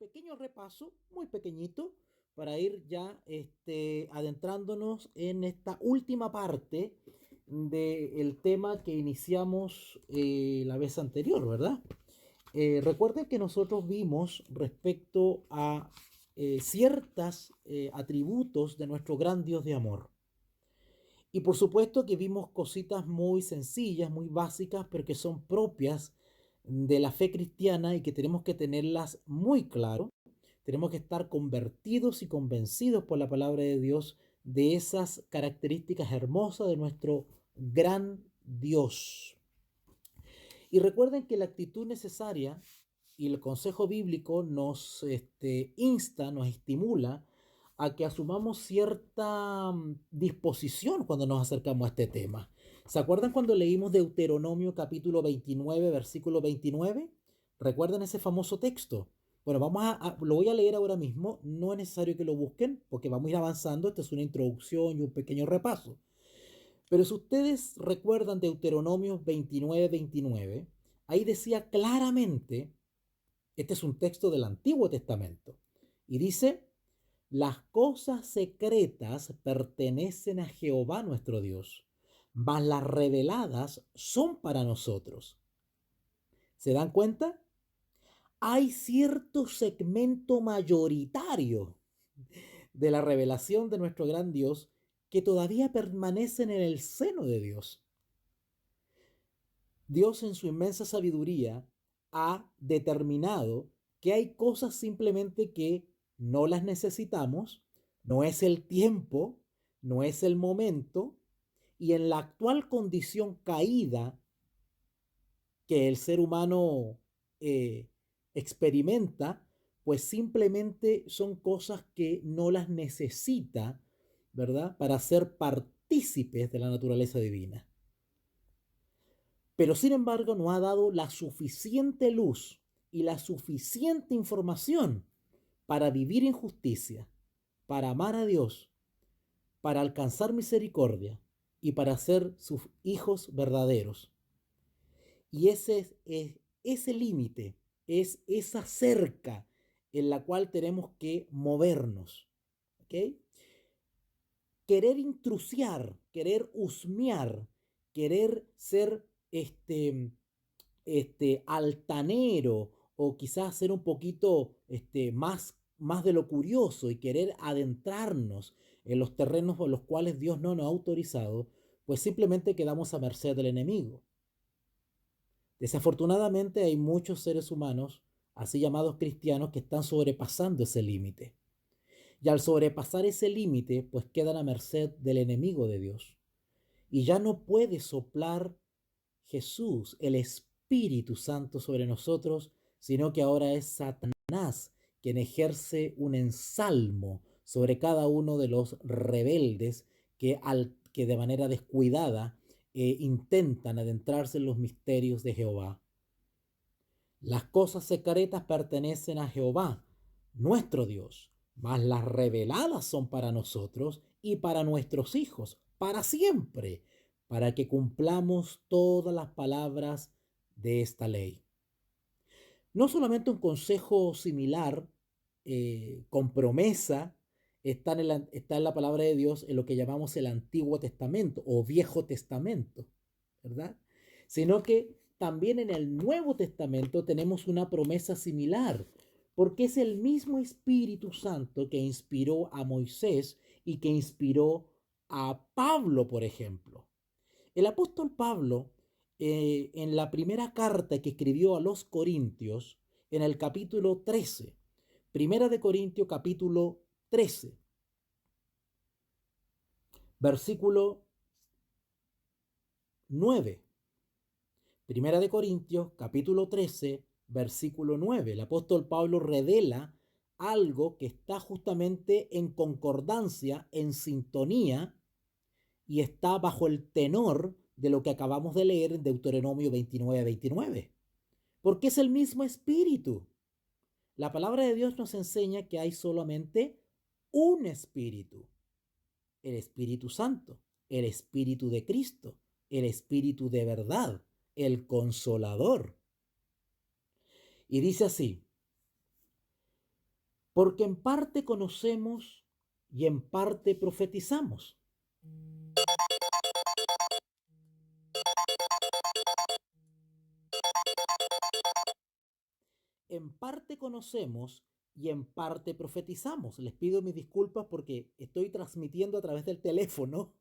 pequeño repaso, muy pequeñito, para ir ya adentrándonos en esta última parte del tema que iniciamos la vez anterior, ¿verdad? Recuerden que nosotros vimos respecto a ciertos atributos de nuestro gran Dios de amor. Y por supuesto que vimos cositas muy sencillas, muy básicas, pero que son propias de la fe cristiana y que tenemos que tenerlas muy claro. Tenemos que estar convertidos y convencidos por la palabra de Dios de esas características hermosas de nuestro gran Dios. Y recuerden que la actitud necesaria y el consejo bíblico nos insta, nos estimula a que asumamos cierta disposición cuando nos acercamos a este tema. ¿Se acuerdan cuando leímos Deuteronomio capítulo 29, versículo 29? ¿Recuerdan ese famoso texto? Bueno, lo voy a leer ahora mismo. No es necesario que lo busquen porque vamos a ir avanzando. Esta es una introducción y un pequeño repaso. Pero si ustedes recuerdan Deuteronomio 29, 29, ahí decía claramente, este es un texto del Antiguo Testamento, y dice, las cosas secretas pertenecen a Jehová nuestro Dios, mas las reveladas son para nosotros. ¿Se dan cuenta? Hay cierto segmento mayoritario de la revelación de nuestro gran Dios que todavía permanecen en el seno de Dios. Dios en su inmensa sabiduría ha determinado que hay cosas simplemente que no las necesitamos, no es el tiempo, no es el momento, y en la actual condición caída que el ser humano eh, experimenta, pues simplemente son cosas que no las necesita, ¿verdad? Para ser partícipes de la naturaleza divina. Pero sin embargo no ha dado la suficiente luz y la suficiente información para vivir en justicia, para amar a Dios, para alcanzar misericordia y para ser sus hijos verdaderos. Y ese límite, es esa cerca en la cual tenemos que movernos. ¿Ok? Querer intrusiar, querer husmear, querer ser altanero o quizás ser un poquito más de lo curioso y querer adentrarnos en los terrenos por los cuales Dios no nos ha autorizado, pues simplemente quedamos a merced del enemigo. Desafortunadamente hay muchos seres humanos, así llamados cristianos, que están sobrepasando ese límite. Y al sobrepasar ese límite, pues quedan a merced del enemigo de Dios. Y ya no puede soplar Jesús, el Espíritu Santo sobre nosotros, sino que ahora es Satanás quien ejerce un ensalmo sobre cada uno de los rebeldes que de manera descuidada intentan adentrarse en los misterios de Jehová. Las cosas secretas pertenecen a Jehová, nuestro Dios, mas las reveladas son para nosotros y para nuestros hijos, para siempre, para que cumplamos todas las palabras de esta ley. No solamente un consejo similar, con promesa, está en la palabra de Dios en lo que llamamos el Antiguo Testamento o Viejo Testamento, ¿verdad? Sino que también en el Nuevo Testamento tenemos una promesa similar, porque es el mismo Espíritu Santo que inspiró a Moisés y que inspiró a Pablo, por ejemplo. El apóstol Pablo, en la primera carta que escribió a los Corintios, en el capítulo 13, Primera de Corintios capítulo 13, versículo 9. Primera de Corintios capítulo 13, versículo 9. El apóstol Pablo revela algo que está justamente en concordancia, en sintonía, y está bajo el tenor de lo que acabamos de leer en Deuteronomio 29, 29. Porque es el mismo espíritu. La palabra de Dios nos enseña que hay solamente un espíritu, el Espíritu Santo, el Espíritu de Cristo, el Espíritu de verdad, el Consolador. Y dice así, Porque en parte conocemos y en parte profetizamos. En parte conocemos y en parte profetizamos. Les pido mis disculpas porque estoy transmitiendo a través del teléfono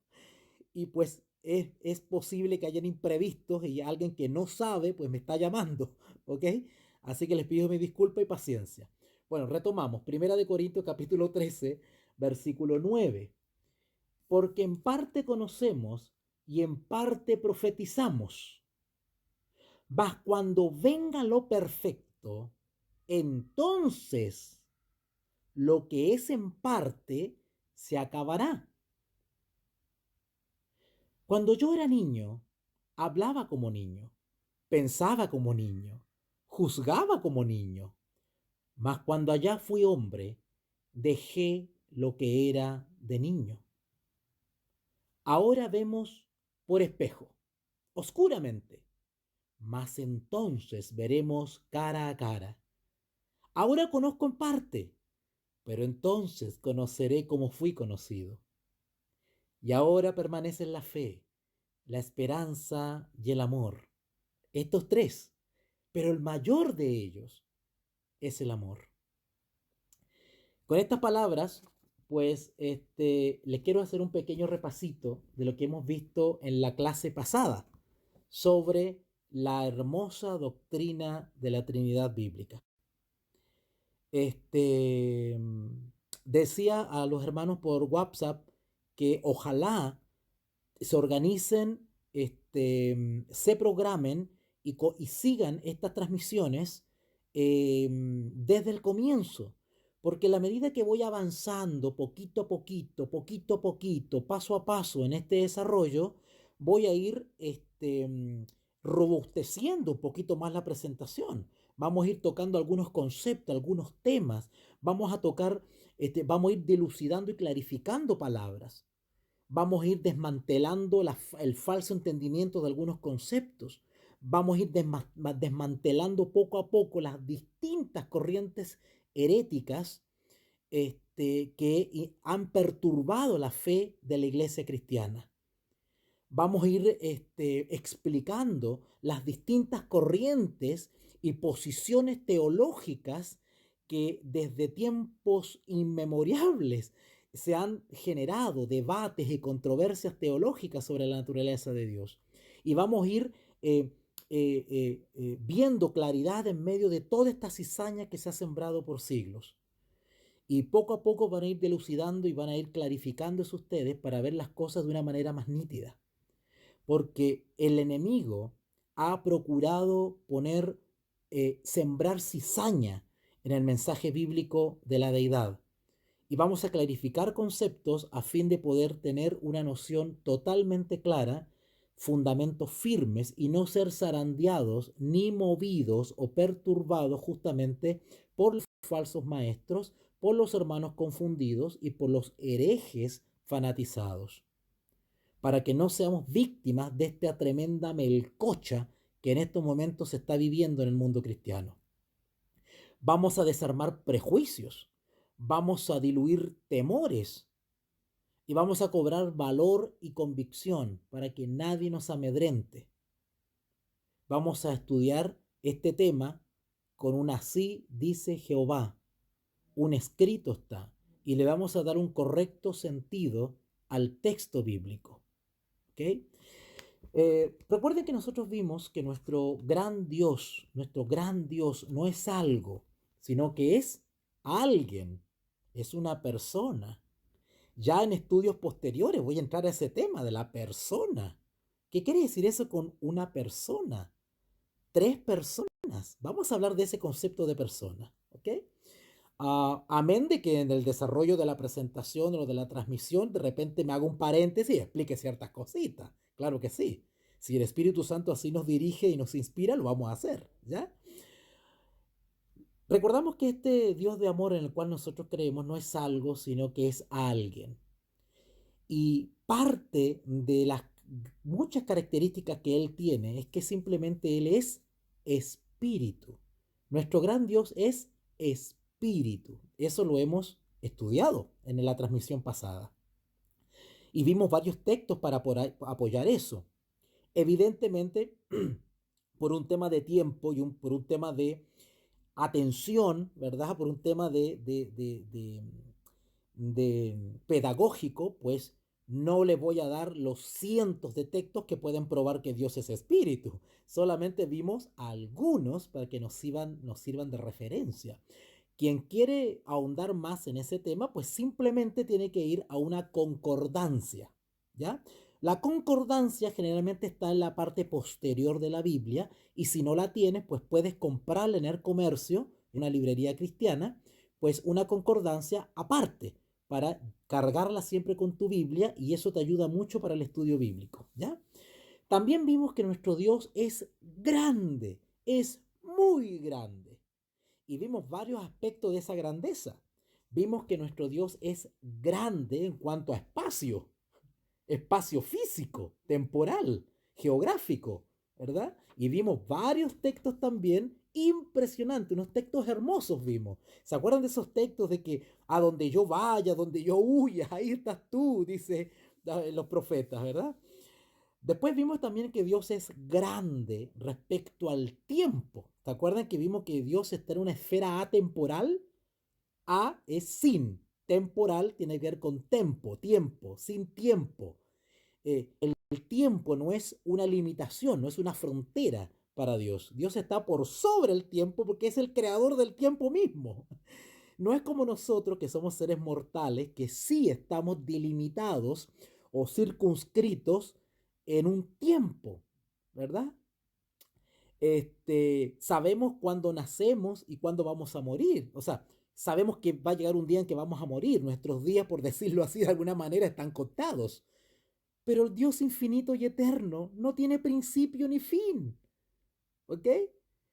y pues es posible que hayan imprevistos y alguien que no sabe pues me está llamando, ¿ok? Así que les pido mi disculpa y paciencia. Bueno, retomamos. Primera de Corintios capítulo 13, versículo 9. Porque en parte conocemos y en parte profetizamos. Mas cuando venga lo perfecto, entonces lo que es en parte se acabará. Cuando yo era niño, hablaba como niño, pensaba como niño, juzgaba como niño, mas cuando allá fui hombre, dejé lo que era de niño. Ahora vemos por espejo, oscuramente, mas entonces veremos cara a cara. Ahora conozco en parte, pero entonces conoceré como fui conocido. Y ahora permanecen la fe, la esperanza y el amor. Estos tres, pero el mayor de ellos es el amor. Con estas palabras, pues les quiero hacer un pequeño repasito de lo que hemos visto en la clase pasada sobre la hermosa doctrina de la Trinidad bíblica. Decía a los hermanos por WhatsApp que ojalá se organicen, se programen y sigan estas transmisiones desde el comienzo, porque a la medida que voy avanzando poquito a poquito, paso a paso en este desarrollo, voy a ir robusteciendo un poquito más la presentación. Vamos a ir tocando algunos conceptos, algunos temas, vamos a tocar, vamos a ir dilucidando y clarificando palabras. Vamos a ir desmantelando el falso entendimiento de algunos conceptos. Vamos a ir desmantelando poco a poco las distintas corrientes heréticas que han perturbado la fe de la iglesia cristiana. Vamos a ir explicando las distintas corrientes y posiciones teológicas que desde tiempos inmemorables se han generado debates y controversias teológicas sobre la naturaleza de Dios. Y vamos a ir viendo claridad en medio de toda esta cizaña que se ha sembrado por siglos. Y poco a poco van a ir dilucidando y van a ir clarificándose ustedes para ver las cosas de una manera más nítida. Porque el enemigo ha procurado sembrar cizaña en el mensaje bíblico de la deidad. Y vamos a clarificar conceptos a fin de poder tener una noción totalmente clara, fundamentos firmes y no ser zarandeados ni movidos o perturbados justamente por los falsos maestros, por los hermanos confundidos y por los herejes fanatizados, para que no seamos víctimas de esta tremenda melcocha que en estos momentos se está viviendo en el mundo cristiano. Vamos a desarmar prejuicios, vamos a diluir temores y vamos a cobrar valor y convicción para que nadie nos amedrente. Vamos a estudiar este tema con un así dice Jehová, un escrito está, y le vamos a dar un correcto sentido al texto bíblico. ¿Ok? Recuerden que nosotros vimos que nuestro gran Dios no es algo, sino que es alguien, es una persona. Ya en estudios posteriores voy a entrar a ese tema de la persona. ¿Qué quiere decir eso con una persona? Tres personas. Vamos a hablar de ese concepto de persona, ¿ok? Amén de que en el desarrollo de la presentación o de la transmisión de repente me hago un paréntesis y explique ciertas cositas. Claro que sí. Si el Espíritu Santo así nos dirige y nos inspira, lo vamos a hacer, ¿ya? Recordamos que este Dios de amor en el cual nosotros creemos no es algo, sino que es alguien. Y parte de las muchas características que Él tiene es que simplemente Él es espíritu. Nuestro gran Dios es espíritu. espíritu. Eso lo hemos estudiado en la transmisión pasada. Y vimos varios textos para apoyar eso. Evidentemente, por un tema de tiempo y por un tema de atención, ¿verdad? Por un tema de pedagógico, pues no le voy a dar los cientos de textos que pueden probar que Dios es espíritu. Solamente vimos algunos para que nos sirvan de referencia. Quien quiere ahondar más en ese tema, pues simplemente tiene que ir a una concordancia, ¿ya? La concordancia generalmente está en la parte posterior de la Biblia y si no la tienes, pues puedes comprarla en el comercio, en una librería cristiana, pues una concordancia aparte para cargarla siempre con tu Biblia y eso te ayuda mucho para el estudio bíblico, ¿ya? También vimos que nuestro Dios es grande, es muy grande y vimos varios aspectos de esa grandeza. Vimos que nuestro Dios es grande en cuanto a espacio, espacio físico, temporal, geográfico, ¿verdad? Y vimos varios textos también impresionantes, unos textos hermosos vimos. ¿Se acuerdan de esos textos de que a donde yo vaya, donde yo huya, ahí estás tú, dice los profetas, ¿verdad? Después vimos también que Dios es grande respecto al tiempo. ¿Se acuerdan que vimos que Dios está en una esfera atemporal? A es sin, temporal tiene que ver con tiempo, sin tiempo. El tiempo no es una limitación, no es una frontera para Dios. Dios está por sobre el tiempo porque es el creador del tiempo mismo. No es como nosotros que somos seres mortales, que sí estamos delimitados o circunscritos en un tiempo, ¿verdad? Sabemos cuándo nacemos y cuándo vamos a morir. O sea, sabemos que va a llegar un día en que vamos a morir. Nuestros días, por decirlo así, de alguna manera están contados. Pero el Dios infinito y eterno no tiene principio ni fin. ¿Ok?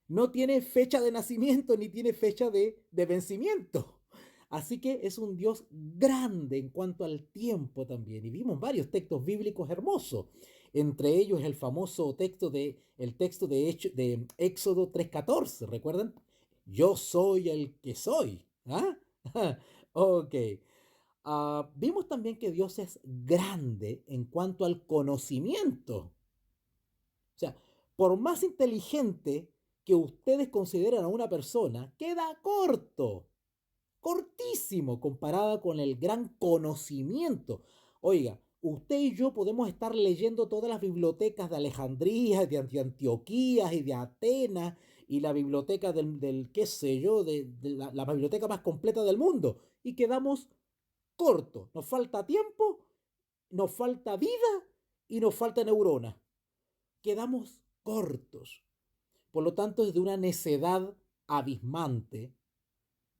No tiene fecha de nacimiento ni tiene fecha de vencimiento. Así que es un Dios grande en cuanto al tiempo también. Y vimos varios textos bíblicos hermosos. Entre ellos el famoso texto de Éxodo 3:14. ¿Recuerdan? Yo soy el que soy. ¿Ah? Ok. Vimos también que Dios es grande en cuanto al conocimiento. O sea, por más inteligente que ustedes consideran a una persona, queda corto, cortísimo comparada con el gran conocimiento. Oiga, usted y yo podemos estar leyendo todas las bibliotecas de Alejandría, de Antioquía y de Atenas y la biblioteca del qué sé yo, de la biblioteca más completa del mundo y quedamos cortos. Nos falta tiempo, nos falta vida y nos falta neurona. Quedamos cortos. Por lo tanto, es de una necedad abismante,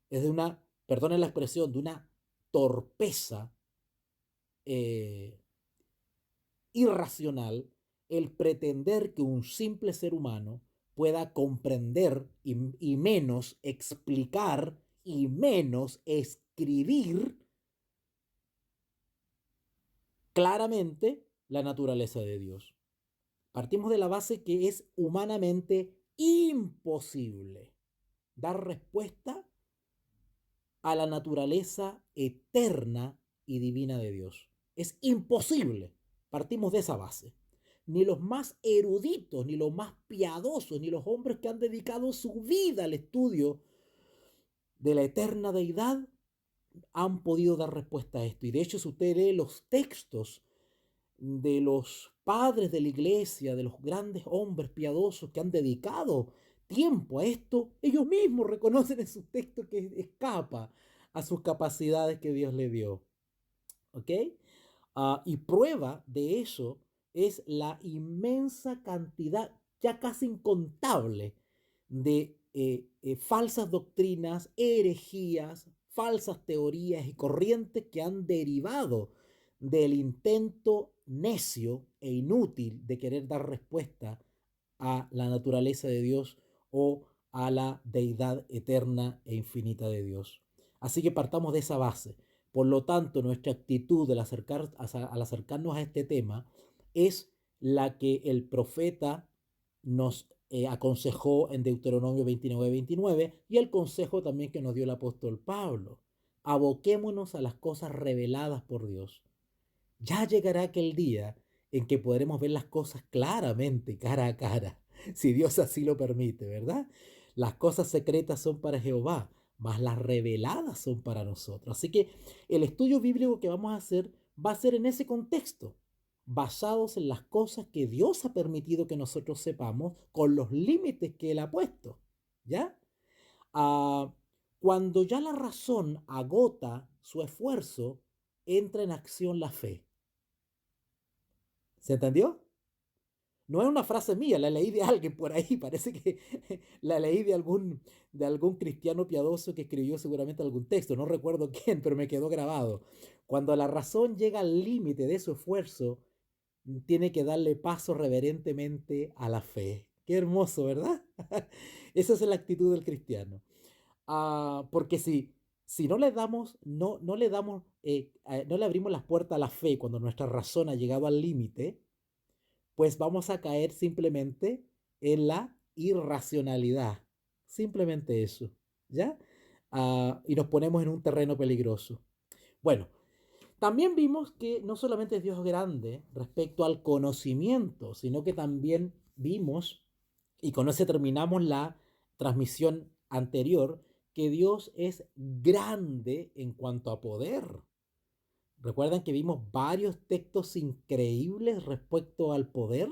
es de una, perdonen la expresión, de una torpeza eh, irracional el pretender que un simple ser humano pueda comprender y menos explicar y menos escribir claramente la naturaleza de Dios. Partimos de la base que es humanamente imposible dar respuesta a la naturaleza eterna y divina de Dios. Es imposible. Partimos de esa base. Ni los más eruditos, ni los más piadosos, ni los hombres que han dedicado su vida al estudio de la eterna deidad han podido dar respuesta a esto. Y de hecho, si usted lee los textos de los padres de la iglesia, de los grandes hombres piadosos que han dedicado tiempo a esto, ellos mismos reconocen en sus textos que escapa a sus capacidades que Dios le dio. ¿Ok? Y prueba de eso es la inmensa cantidad, ya casi incontable, de falsas doctrinas, herejías, falsas teorías y corrientes que han derivado del intento necio e inútil de querer dar respuesta a la naturaleza de Dios o a la deidad eterna e infinita de Dios. Así que partamos de esa base. Por lo tanto, nuestra actitud al acercarnos a este tema es la que el profeta nos aconsejó en Deuteronomio 29:29 y el consejo también que nos dio el apóstol Pablo. Aboquémonos a las cosas reveladas por Dios. Ya llegará aquel día en que podremos ver las cosas claramente, cara a cara, si Dios así lo permite, ¿verdad? Las cosas secretas son para Jehová, mas las reveladas son para nosotros. Así que el estudio bíblico que vamos a hacer va a ser en ese contexto, basados en las cosas que Dios ha permitido que nosotros sepamos con los límites que Él ha puesto, ¿ya? Ah, cuando ya la razón agota su esfuerzo, entra en acción la fe. ¿Se entendió? No es una frase mía, la leí de alguien por ahí, parece que la leí de algún cristiano piadoso que escribió seguramente algún texto, no recuerdo quién, pero me quedó grabado. Cuando la razón llega al límite de su esfuerzo, tiene que darle paso reverentemente a la fe. Qué hermoso, ¿verdad? Esa es la actitud del cristiano. Porque si no le damos, no le damos, no le abrimos las puertas a la fe cuando nuestra razón ha llegado al límite, pues vamos a caer simplemente en la irracionalidad. Simplemente eso, ¿ya? Y nos ponemos en un terreno peligroso. Bueno, también vimos que no solamente es Dios grande respecto al conocimiento, sino que también vimos, y con eso terminamos la transmisión anterior, que Dios es grande en cuanto a poder. Recuerdan que vimos varios textos increíbles respecto al poder,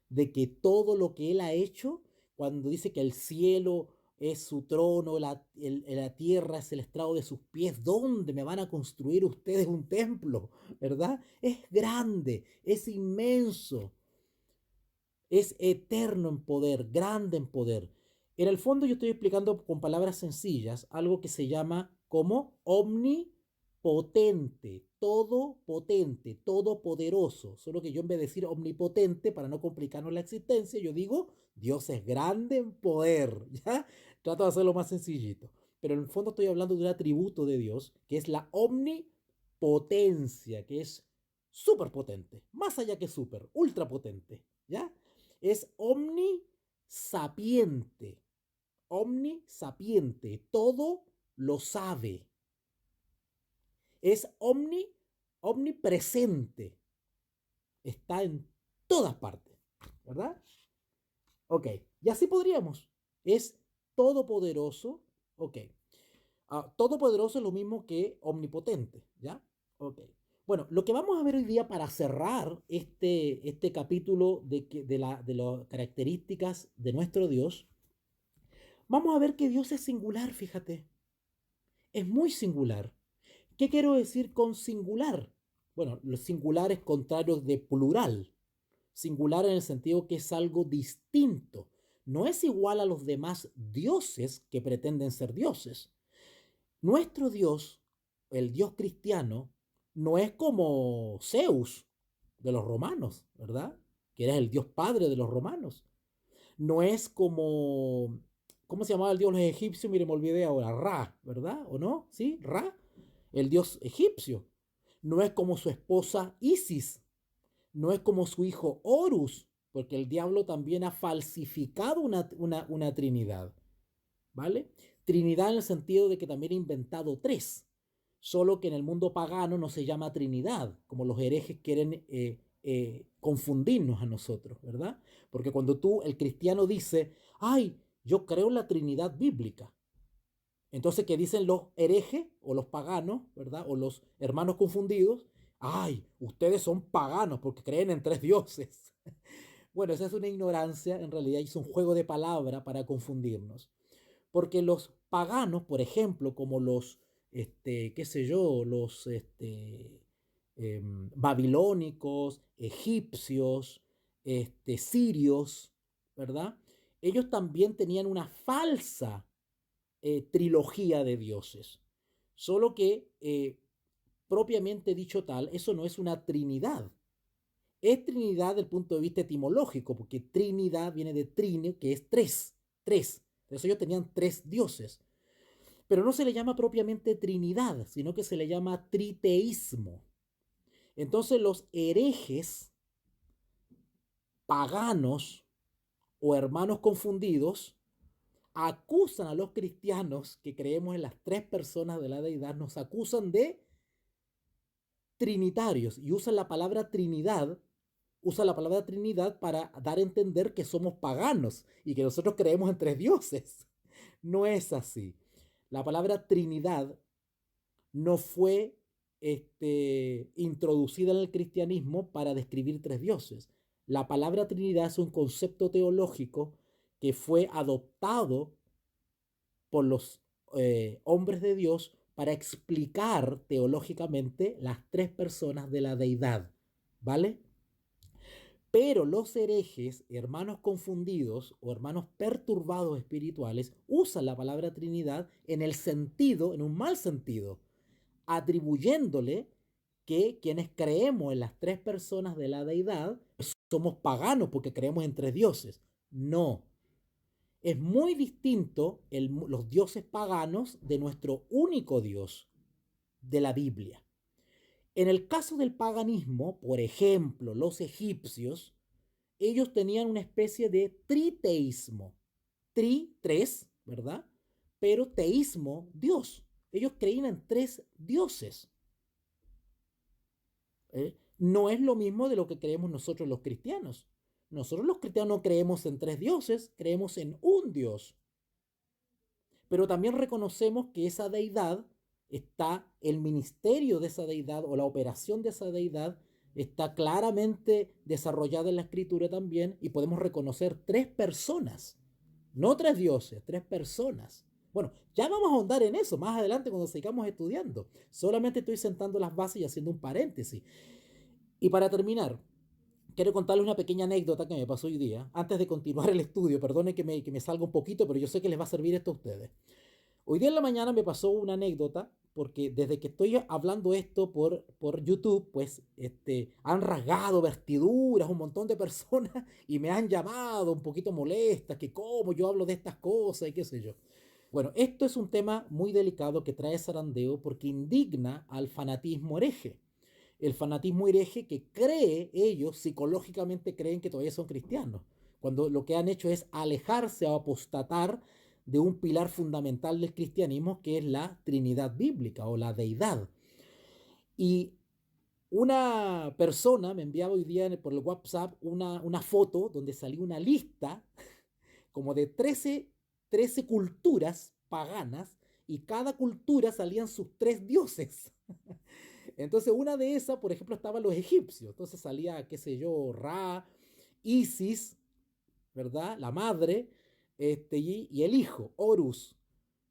de que todo lo que Él ha hecho, cuando dice que el cielo es su trono, la tierra es el estrado de sus pies, ¿dónde me van a construir ustedes un templo? ¿Verdad? Es grande, es inmenso, es eterno en poder, grande en poder. En el fondo yo estoy explicando con palabras sencillas algo que se llama como omnipotente, todopoderoso. Solo que yo en vez de decir omnipotente, para no complicarnos la existencia, yo digo Dios es grande en poder, ¿ya? Trato de hacerlo más sencillito. Pero en el fondo estoy hablando de un atributo de Dios, que es la omnipotencia, que es súper potente, más allá que súper, ultra potente, ¿ya? Es omnisapiente, todo lo sabe. Es omnipresente, está en todas partes, ¿verdad? Ok, y así podríamos. Es todopoderoso, ok. Todopoderoso es lo mismo que omnipotente, ¿ya? Ok. Bueno, lo que vamos a ver hoy día para cerrar este capítulo de las características de nuestro Dios, vamos a ver que Dios es singular, fíjate. Es muy singular. ¿Qué quiero decir con singular? Bueno, los singulares contrarios de plural. Singular en el sentido que es algo distinto. No es igual a los demás dioses que pretenden ser dioses. Nuestro Dios, el Dios cristiano, no es como Zeus de los romanos, ¿verdad? Que era el Dios padre de los romanos. No es como, ¿cómo se llamaba el Dios de los egipcios? Mire, me olvidé ahora, Ra, ¿verdad? ¿O no? ¿Sí? Ra, el Dios egipcio. No es como su esposa Isis, no es como su hijo Horus, porque el diablo también ha falsificado una trinidad, ¿vale? Trinidad en el sentido de que también ha inventado tres, solo que en el mundo pagano no se llama Trinidad, como los herejes quieren confundirnos a nosotros, ¿verdad? Porque cuando el cristiano dice, ay, yo creo en la Trinidad bíblica, entonces, ¿qué dicen los herejes o los paganos, ¿verdad? O los hermanos confundidos? Ay, ustedes son paganos porque creen en tres dioses. Bueno, esa es una ignorancia, en realidad es un juego de palabra para confundirnos. Porque los paganos, por ejemplo, como los, qué sé yo, los babilónicos, egipcios, sirios, ¿verdad? Ellos también tenían una falsa trilogía de dioses. Solo que, propiamente dicho tal, eso no es una trinidad. Es trinidad desde el punto de vista etimológico, porque trinidad viene de trine, que es tres, tres. Entonces ellos tenían tres dioses. Pero no se le llama propiamente trinidad, sino que se le llama triteísmo. Entonces los herejes paganos o hermanos confundidos acusan a los cristianos que creemos en las tres personas de la deidad, nos acusan de trinitarios y usan la palabra Trinidad para dar a entender que somos paganos y que nosotros creemos en tres dioses. No es así. La palabra Trinidad no fue introducida en el cristianismo para describir tres dioses. La palabra Trinidad es un concepto teológico que fue adoptado por los hombres de Dios para explicar teológicamente las tres personas de la deidad, ¿vale? Pero los herejes, hermanos confundidos o hermanos perturbados espirituales, usan la palabra Trinidad en el sentido, en un mal sentido, atribuyéndole que quienes creemos en las tres personas de la deidad somos paganos porque creemos en tres dioses. No. Es muy distinto los dioses paganos de nuestro único Dios de la Biblia. En el caso del paganismo, por ejemplo, los egipcios, ellos tenían una especie de triteísmo. Tres, ¿verdad? Pero teísmo, Dios. Ellos creían en tres dioses. No es lo mismo de lo que creemos nosotros los cristianos. Nosotros los cristianos no creemos en tres dioses, creemos en un Dios. Pero también reconocemos que esa deidad está, el ministerio de esa deidad o la operación de esa deidad está claramente desarrollada en la escritura también y podemos reconocer tres personas, no tres dioses, tres personas. Bueno, ya vamos a ahondar en eso más adelante cuando sigamos estudiando. Solamente estoy sentando las bases y haciendo un paréntesis. Y para terminar, quiero contarles una pequeña anécdota que me pasó hoy día, antes de continuar el estudio. Perdonen que me salga un poquito, pero yo sé que les va a servir esto a ustedes. Hoy día en la mañana me pasó una anécdota, porque desde que estoy hablando esto por YouTube, pues han rasgado vestiduras un montón de personas y me han llamado un poquito molestas, que cómo yo hablo de estas cosas y qué sé yo. Bueno, esto es un tema muy delicado que trae zarandeo porque indigna al fanatismo hereje. El fanatismo hereje que cree, ellos psicológicamente creen que todavía son cristianos, cuando lo que han hecho es alejarse o apostatar de un pilar fundamental del cristianismo que es la Trinidad bíblica o la deidad. Y una persona me enviaba hoy día por el WhatsApp una foto donde salía una lista como de 13 culturas paganas y cada cultura salían sus tres dioses. Entonces una de esas, por ejemplo, estaban los egipcios. Entonces salía, qué sé yo, Ra, Isis, ¿verdad? La madre, y el hijo, Horus.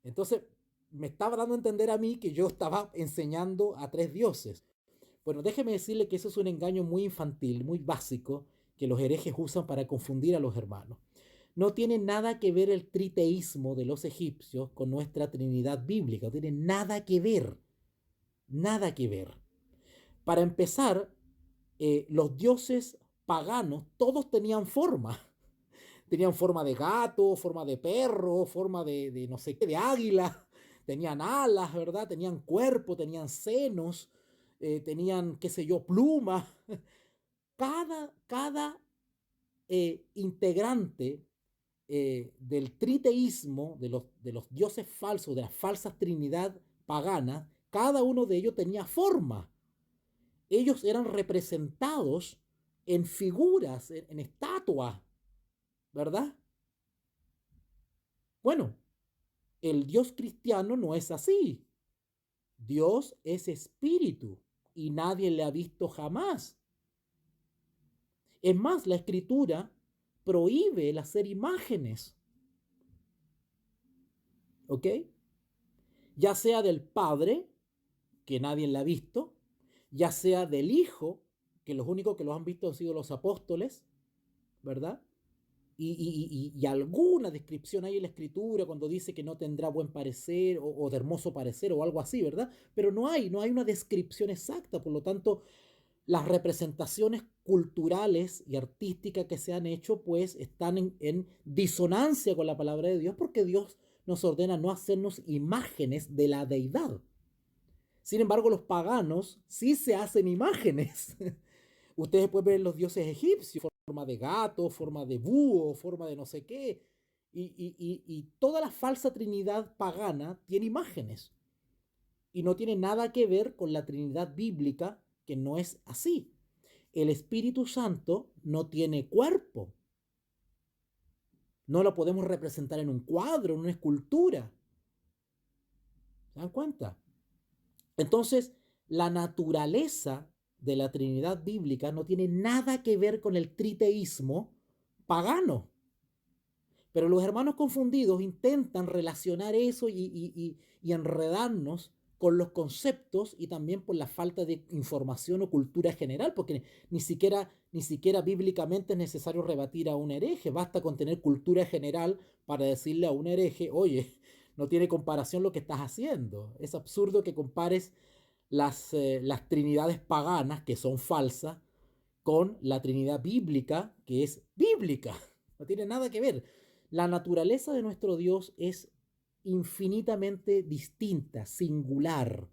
Entonces me estaba dando a entender a mí que yo estaba enseñando a tres dioses. Bueno, déjeme decirle que eso es un engaño muy infantil, muy básico, que los herejes usan para confundir a los hermanos. No tiene nada que ver el triteísmo de los egipcios con nuestra Trinidad bíblica, no tiene nada que ver, nada que ver. Para empezar, los dioses paganos todos tenían forma. Tenían forma de gato, forma de perro, forma de no sé qué, de águila. Tenían alas, ¿verdad? Tenían cuerpo, tenían senos, tenían, qué sé yo, plumas. Cada integrante del triteísmo, de los dioses falsos, de las falsas trinidad paganas, cada uno de ellos tenía forma. Ellos eran representados en figuras, en estatuas, ¿verdad? Bueno, el Dios cristiano no es así. Dios es espíritu y nadie le ha visto jamás. Es más, la escritura prohíbe el hacer imágenes, ¿ok? Ya sea del Padre, que nadie le ha visto, ya sea del Hijo, que los únicos que lo han visto han sido los apóstoles, ¿verdad? Y alguna descripción hay en la escritura cuando dice que no tendrá buen parecer o de hermoso parecer o algo así, ¿verdad? Pero no hay una descripción exacta, por lo tanto, las representaciones culturales y artísticas que se han hecho pues están en disonancia con la palabra de Dios porque Dios nos ordena no hacernos imágenes de la deidad. Sin embargo, los paganos sí se hacen imágenes. Ustedes pueden ver los dioses egipcios forma de gato, forma de búho, forma de no sé qué. Y toda la falsa trinidad pagana tiene imágenes y no tiene nada que ver con la Trinidad bíblica, que no es así. El Espíritu Santo no tiene cuerpo. No lo podemos representar en un cuadro, en una escultura. ¿Se dan cuenta? Entonces, la naturaleza de la Trinidad bíblica no tiene nada que ver con el triteísmo pagano. Pero los hermanos confundidos intentan relacionar eso y enredarnos con los conceptos y también por la falta de información o cultura general, porque ni siquiera bíblicamente es necesario rebatir a un hereje, basta con tener cultura general para decirle a un hereje, oye, no tiene comparación lo que estás haciendo. Es absurdo que compares las trinidades paganas, que son falsas, con la Trinidad bíblica, que es bíblica. No tiene nada que ver. La naturaleza de nuestro Dios es infinitamente distinta, singular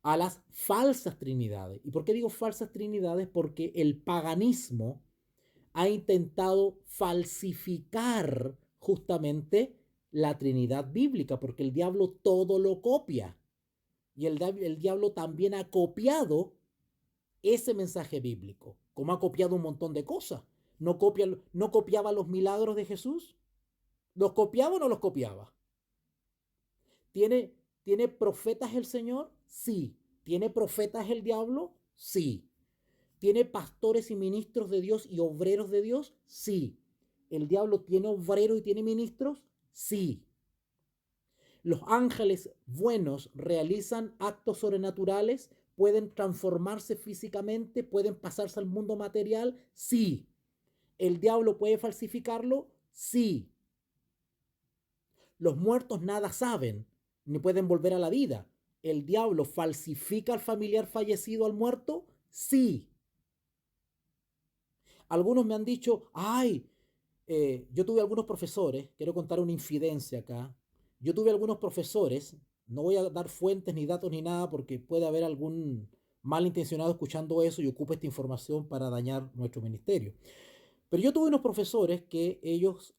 a las falsas trinidades. ¿Y por qué digo falsas trinidades? Porque el paganismo ha intentado falsificar justamente la Trinidad bíblica, porque el diablo todo lo copia. Y el diablo también ha copiado ese mensaje bíblico, como ha copiado un montón de cosas. No copiaba los milagros de Jesús. ¿Los copiaba o no los copiaba? ¿Tiene profetas el Señor? Sí. ¿Tiene profetas el diablo? Sí. ¿Tiene pastores y ministros de Dios y obreros de Dios? Sí. ¿El diablo tiene obreros y tiene ministros? Sí. Los ángeles buenos realizan actos sobrenaturales, pueden transformarse físicamente, pueden pasarse al mundo material, sí. ¿El diablo puede falsificarlo? Sí. Los muertos nada saben, ni pueden volver a la vida. ¿El diablo falsifica al familiar fallecido al muerto? Sí. Algunos me han dicho, ay, yo tuve algunos profesores, quiero contar una infidencia acá. Yo tuve algunos profesores, no voy a dar fuentes ni datos ni nada porque puede haber algún malintencionado escuchando eso y ocupa esta información para dañar nuestro ministerio. Pero yo tuve unos profesores que ellos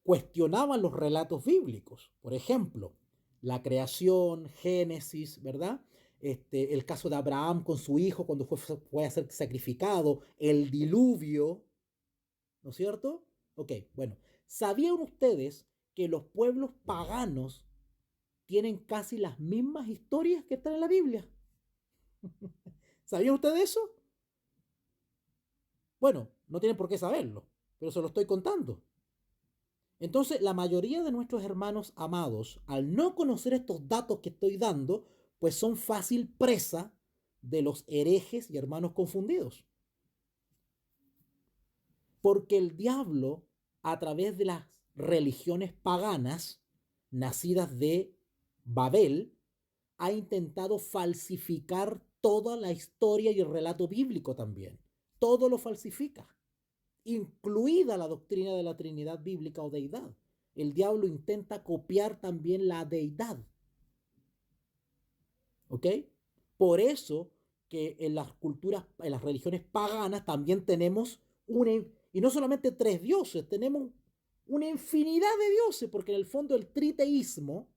cuestionaban los relatos bíblicos. Por ejemplo, la creación, Génesis, ¿verdad? El caso de Abraham con su hijo cuando fue a ser sacrificado, el diluvio, ¿no es cierto? Ok, bueno, ¿sabían ustedes que los pueblos paganos tienen casi las mismas historias que están en la Biblia? ¿Sabían ustedes eso? Bueno, no tienen por qué saberlo, pero se lo estoy contando. Entonces, la mayoría de nuestros hermanos amados, al no conocer estos datos que estoy dando, pues son fácil presa de los herejes y hermanos confundidos. Porque el diablo, a través de las religiones paganas nacidas de Babel, ha intentado falsificar toda la historia y el relato bíblico también. Todo lo falsifica, incluida la doctrina de la Trinidad bíblica o deidad. El diablo intenta copiar también la deidad. ¿Ok? Por eso que en las culturas, en las religiones paganas también tenemos y no solamente tres dioses, tenemos una infinidad de dioses, porque en el fondo el triteísmo,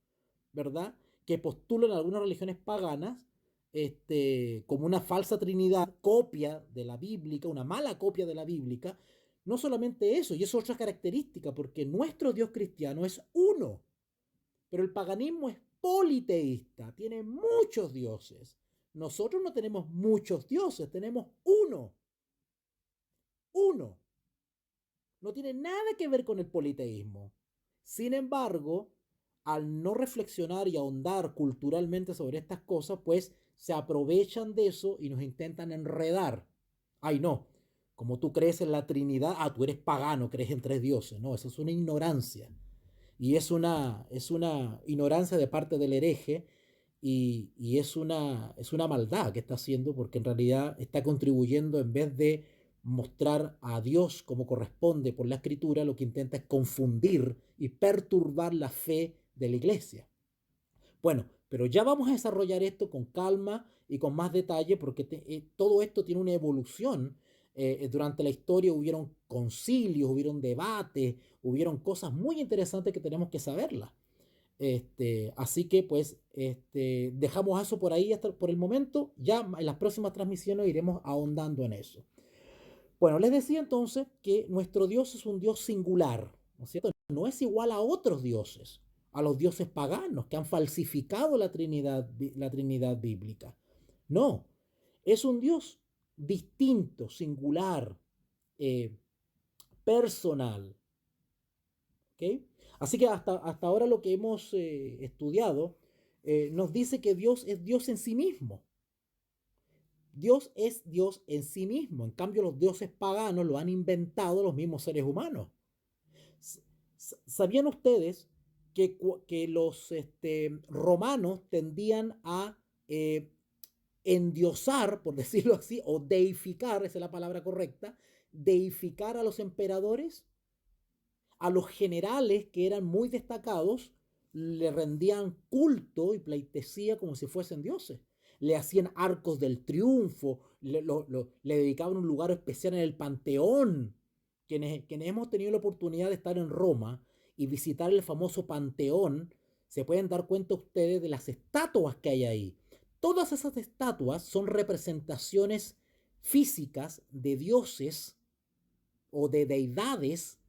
¿verdad? Que postulan algunas religiones paganas, como una falsa trinidad, copia de la bíblica, una mala copia de la bíblica. No solamente eso, y es otra característica, porque nuestro Dios cristiano es uno, pero el paganismo es politeísta, tiene muchos dioses. Nosotros no tenemos muchos dioses, tenemos uno, uno. No tiene nada que ver con el politeísmo. Sin embargo, al no reflexionar y ahondar culturalmente sobre estas cosas, pues se aprovechan de eso y nos intentan enredar. Ay, no, como tú crees en la Trinidad, tú eres pagano, crees en tres dioses. No, eso es una ignorancia. Y es una ignorancia de parte del hereje y es una maldad que está haciendo porque en realidad está contribuyendo en vez de mostrar a Dios como corresponde por la escritura, lo que intenta es confundir y perturbar la fe de la iglesia. Bueno, pero ya vamos a desarrollar esto con calma y con más detalle porque todo esto tiene una evolución Durante la historia hubieron concilios, hubieron debates, hubieron cosas muy interesantes que tenemos que saberlas. Así que pues dejamos eso por ahí hasta por el momento. Ya en las próximas transmisiones iremos ahondando en eso. Bueno, les decía entonces que nuestro Dios es un Dios singular, ¿no es cierto? No es igual a otros dioses, a los dioses paganos que han falsificado la Trinidad bíblica. No, es un Dios distinto, singular, eh, personal. ¿Ok? Así que hasta ahora lo que hemos estudiado nos dice que Dios es Dios en sí mismo. Dios es Dios en sí mismo. En cambio, los dioses paganos lo han inventado los mismos seres humanos. ¿Sabían ustedes que los romanos tendían a endiosar, por decirlo así, o deificar, esa es la palabra correcta, deificar a los emperadores? A los generales que eran muy destacados le rendían culto y pleitesía como si fuesen dioses. Le hacían arcos del triunfo, le dedicaban un lugar especial en el Panteón. Quienes hemos tenido la oportunidad de estar en Roma y visitar el famoso Panteón, se pueden dar cuenta ustedes de las estatuas que hay ahí. Todas esas estatuas son representaciones físicas de dioses o de deidades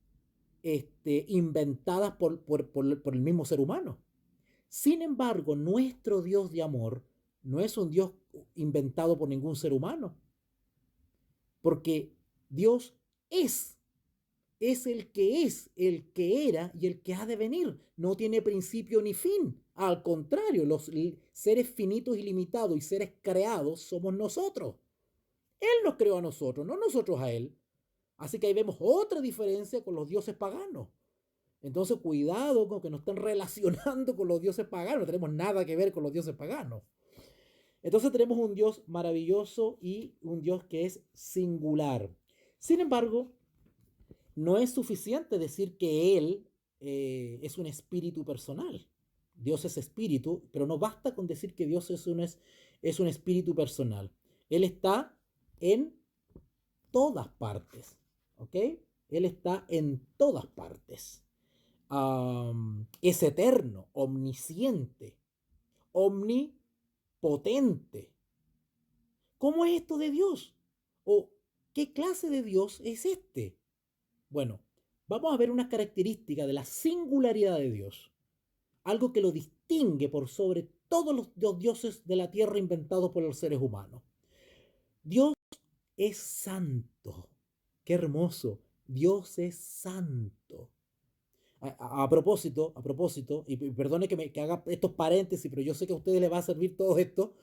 inventadas por el mismo ser humano. Sin embargo, nuestro Dios de amor no es un Dios inventado por ningún ser humano, porque Dios es el que era y el que ha de venir. No tiene principio ni fin. Al contrario, los seres finitos y limitados y seres creados somos nosotros. Él nos creó a nosotros, no nosotros a Él. Así que ahí vemos otra diferencia con los dioses paganos. Entonces, cuidado con que nos estén relacionando con los dioses paganos. No tenemos nada que ver con los dioses paganos. Entonces tenemos un Dios maravilloso y un Dios que es singular. Sin embargo, no es suficiente decir que Él es un espíritu personal. Dios es espíritu, pero no basta con decir que Dios es un espíritu personal. Él está en todas partes, ¿ok? Él está en todas partes. Es eterno, omnisciente, omnipotente. ¿Cómo es esto de Dios? ¿O qué clase de Dios es este? Bueno, vamos a ver una característica de la singularidad de Dios, algo que lo distingue por sobre todos los dioses de la tierra inventados por los seres humanos. Dios es santo. Qué hermoso. Dios es santo. A propósito, y perdone que haga estos paréntesis, pero yo sé que a ustedes les va a servir todo esto.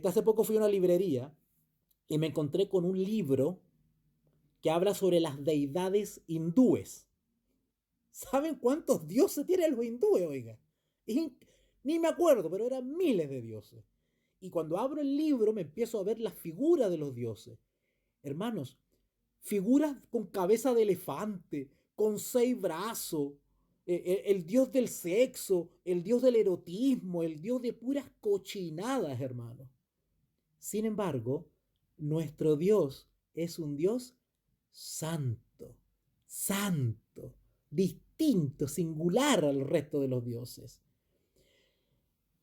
Hace poco fui a una librería y me encontré con un libro que habla sobre las deidades hindúes. ¿Saben cuántos dioses tienen los hindúes, oiga? Y ni me acuerdo, pero eran miles de dioses. Y cuando abro el libro me empiezo a ver las figuras de los dioses. Hermanos, figuras con cabeza de elefante, con 6 brazos, el dios del sexo, el dios del erotismo, el dios de puras cochinadas, hermanos. Sin embargo, nuestro Dios es un Dios santo, santo, distinto, singular al resto de los dioses.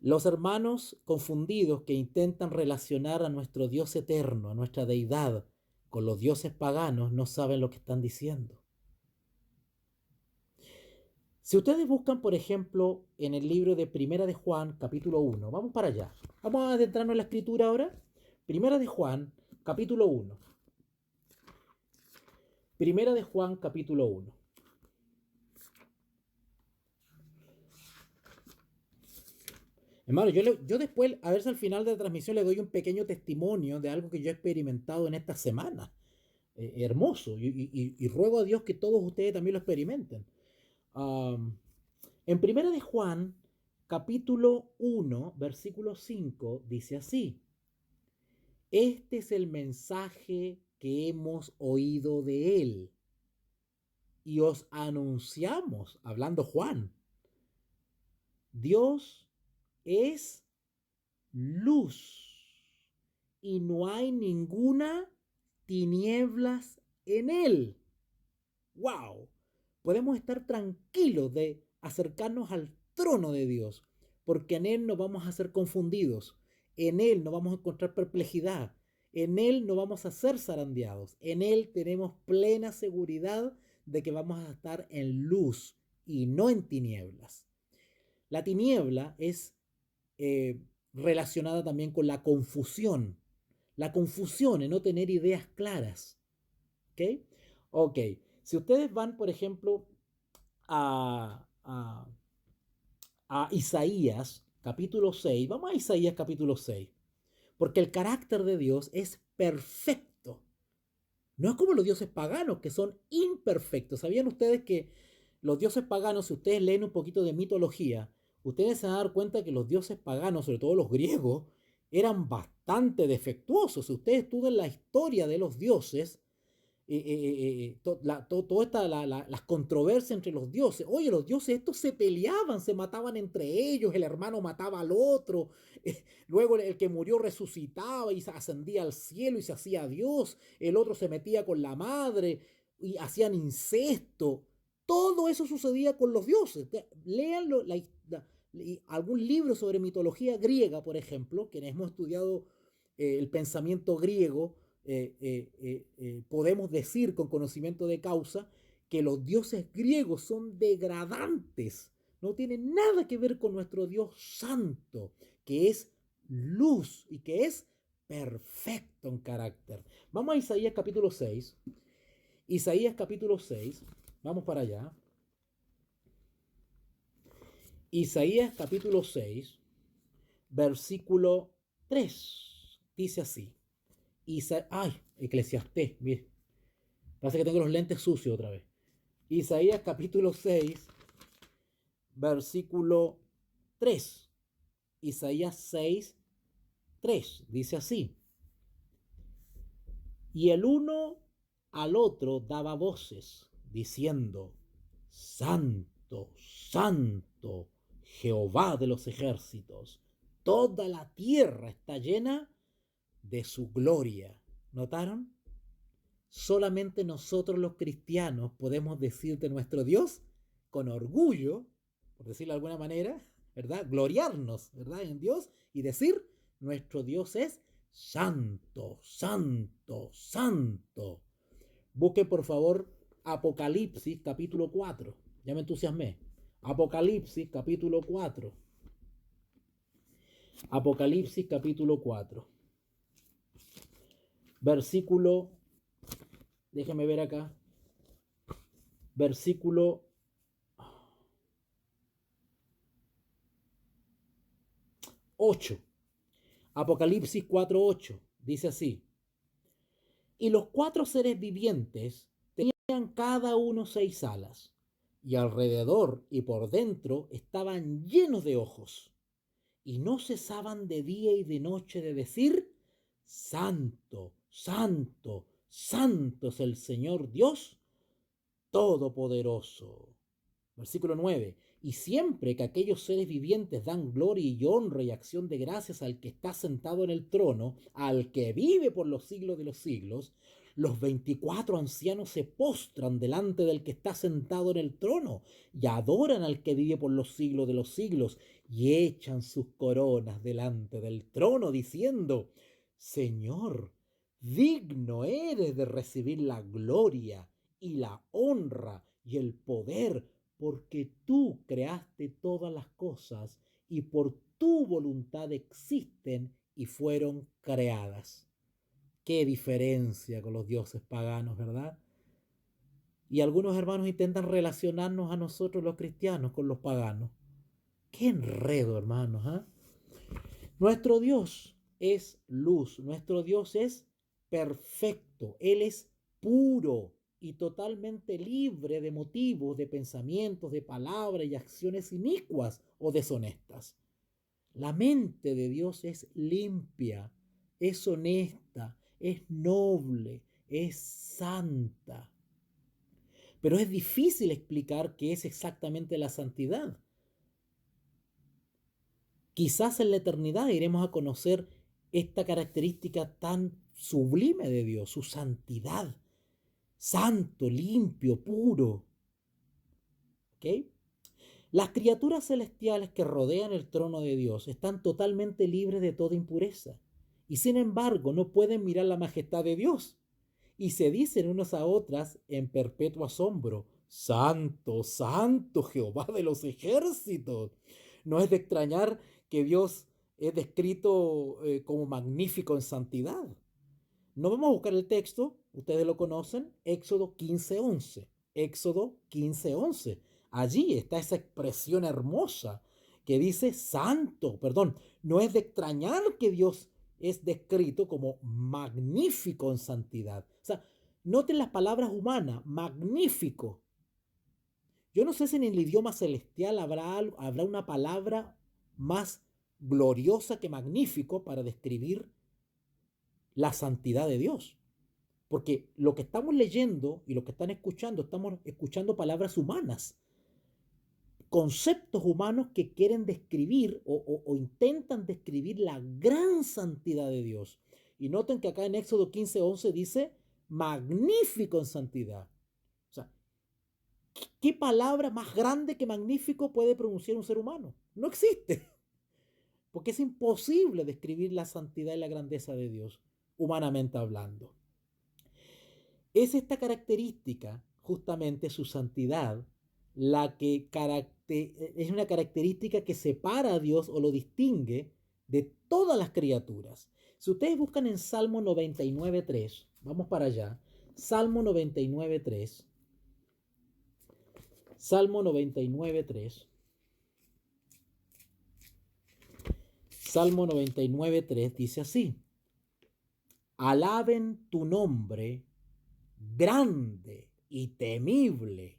Los hermanos confundidos que intentan relacionar a nuestro Dios eterno, a nuestra deidad, con los dioses paganos, no saben lo que están diciendo. Si ustedes buscan, por ejemplo, en el libro de Primera de Juan, capítulo 1, vamos para allá. Vamos a adentrarnos en la escritura ahora. Primera de Juan, capítulo 1. Primera de Juan, capítulo 1. Hermano, yo después, a ver si al final de la transmisión le doy un pequeño testimonio de algo que yo he experimentado en esta semana. Hermoso. Y ruego a Dios que todos ustedes también lo experimenten. En Primera de Juan, capítulo 1, versículo 5, dice así. Este es el mensaje que hemos oído de él y os anunciamos, hablando Juan, Dios es luz y no hay ninguna tinieblas en él. ¡Wow! Podemos estar tranquilos de acercarnos al trono de Dios, porque en él no vamos a ser confundidos, en él no vamos a encontrar perplejidad, en él no vamos a ser zarandeados, en él tenemos plena seguridad de que vamos a estar en luz y no en tinieblas. La tiniebla es relacionada también con la confusión. La confusión en no tener ideas claras. ¿Ok? Ok. Si ustedes van, por ejemplo, a Isaías capítulo 6, vamos a Isaías capítulo 6, porque el carácter de Dios es perfecto. No es como los dioses paganos, que son imperfectos. ¿Sabían ustedes que los dioses paganos, si ustedes leen un poquito de mitología, ustedes se van a dar cuenta que los dioses paganos, sobre todo los griegos, eran bastante defectuosos? Si ustedes estudian la historia de los dioses, todas las controversias entre los dioses. Oye, los dioses estos se peleaban, se mataban entre ellos, el hermano mataba al otro, luego el que murió resucitaba y ascendía al cielo y se hacía Dios, el otro se metía con la madre y hacían incesto. Todo eso sucedía con los dioses. Léanlo, algún libro sobre mitología griega, por ejemplo, quienes hemos estudiado el pensamiento griego, podemos decir con conocimiento de causa que los dioses griegos son degradantes, no tienen nada que ver con nuestro Dios santo, que es luz y que es perfecto en carácter. Vamos a Isaías capítulo 6. Isaías capítulo 6, vamos para allá. Isaías capítulo 6, versículo 3, dice así. Eclesiastés, bien. Parece que tengo los lentes sucios otra vez. Isaías capítulo 6, versículo 3. Isaías 6, 3. Dice así. Y el uno al otro daba voces, diciendo, Santo, Santo, Jehová de los ejércitos, toda la tierra está llena de su gloria. ¿Notaron? Solamente nosotros los cristianos podemos decir de nuestro Dios con orgullo, por decirlo de alguna manera, ¿verdad? Gloriarnos, ¿verdad? En Dios y decir, nuestro Dios es santo, santo, santo. Busque por favor Apocalipsis capítulo 4. Ya me entusiasmé. Apocalipsis capítulo 4. Apocalipsis capítulo 4. Versículo, déjeme ver acá, versículo 8. Apocalipsis 4:8 dice así. Y los 4 seres vivientes tenían cada uno 6 alas, y alrededor y por dentro estaban llenos de ojos, y no cesaban de día y de noche de decir, Santo, Santo, Santo es el Señor Dios Todopoderoso. Versículo 9. Y siempre que aquellos seres vivientes dan gloria y honra y acción de gracias al que está sentado en el trono, al que vive por los siglos de los siglos, los 24 ancianos se postran delante del que está sentado en el trono y adoran al que vive por los siglos de los siglos y echan sus coronas delante del trono diciendo, Señor, digno eres de recibir la gloria y la honra y el poder, porque tú creaste todas las cosas y por tu voluntad existen y fueron creadas. Qué diferencia con los dioses paganos, ¿verdad? Y algunos hermanos intentan relacionarnos a nosotros los cristianos con los paganos. Qué enredo, hermanos, ¿eh? Nuestro Dios es luz, nuestro Dios es perfecto, Él es puro y totalmente libre de motivos, de pensamientos, de palabras y acciones inicuas o deshonestas. La mente de Dios es limpia, es honesta, es noble, es santa. Pero es difícil explicar qué es exactamente la santidad. Quizás en la eternidad iremos a conocer esta característica tan sublime de Dios, su santidad, santo, limpio, puro. ¿Ok? Las criaturas celestiales que rodean el trono de Dios están totalmente libres de toda impureza y sin embargo no pueden mirar la majestad de Dios y se dicen unas a otras en perpetuo asombro: Santo, santo Jehová de los ejércitos. No es de extrañar que Dios es descrito como magnífico en santidad. No vamos a buscar el texto, ustedes lo conocen, Éxodo 15:11. Éxodo 15:11. Allí está esa expresión hermosa que dice santo, perdón. No es de extrañar que Dios es descrito como magnífico en santidad. O sea, noten las palabras humanas, magnífico. Yo no sé si en el idioma celestial habrá una palabra más gloriosa que magnífico para describir la santidad de Dios. Porque lo que estamos leyendo y lo que están escuchando, estamos escuchando palabras humanas, conceptos humanos que quieren describir o intentan describir la gran santidad de Dios. Y noten que acá en Éxodo 15:11 dice magnífico en santidad. O sea, ¿qué palabra más grande que magnífico puede pronunciar un ser humano? No existe. Porque es imposible describir la santidad y la grandeza de Dios, humanamente hablando. Es esta característica, justamente su santidad, la que es una característica que separa a Dios o lo distingue de todas las criaturas. Si ustedes buscan en Salmo 99:3, vamos para allá, Salmo 99:3, Salmo 99:3, Salmo 99:3 dice así: alaben tu nombre grande y temible,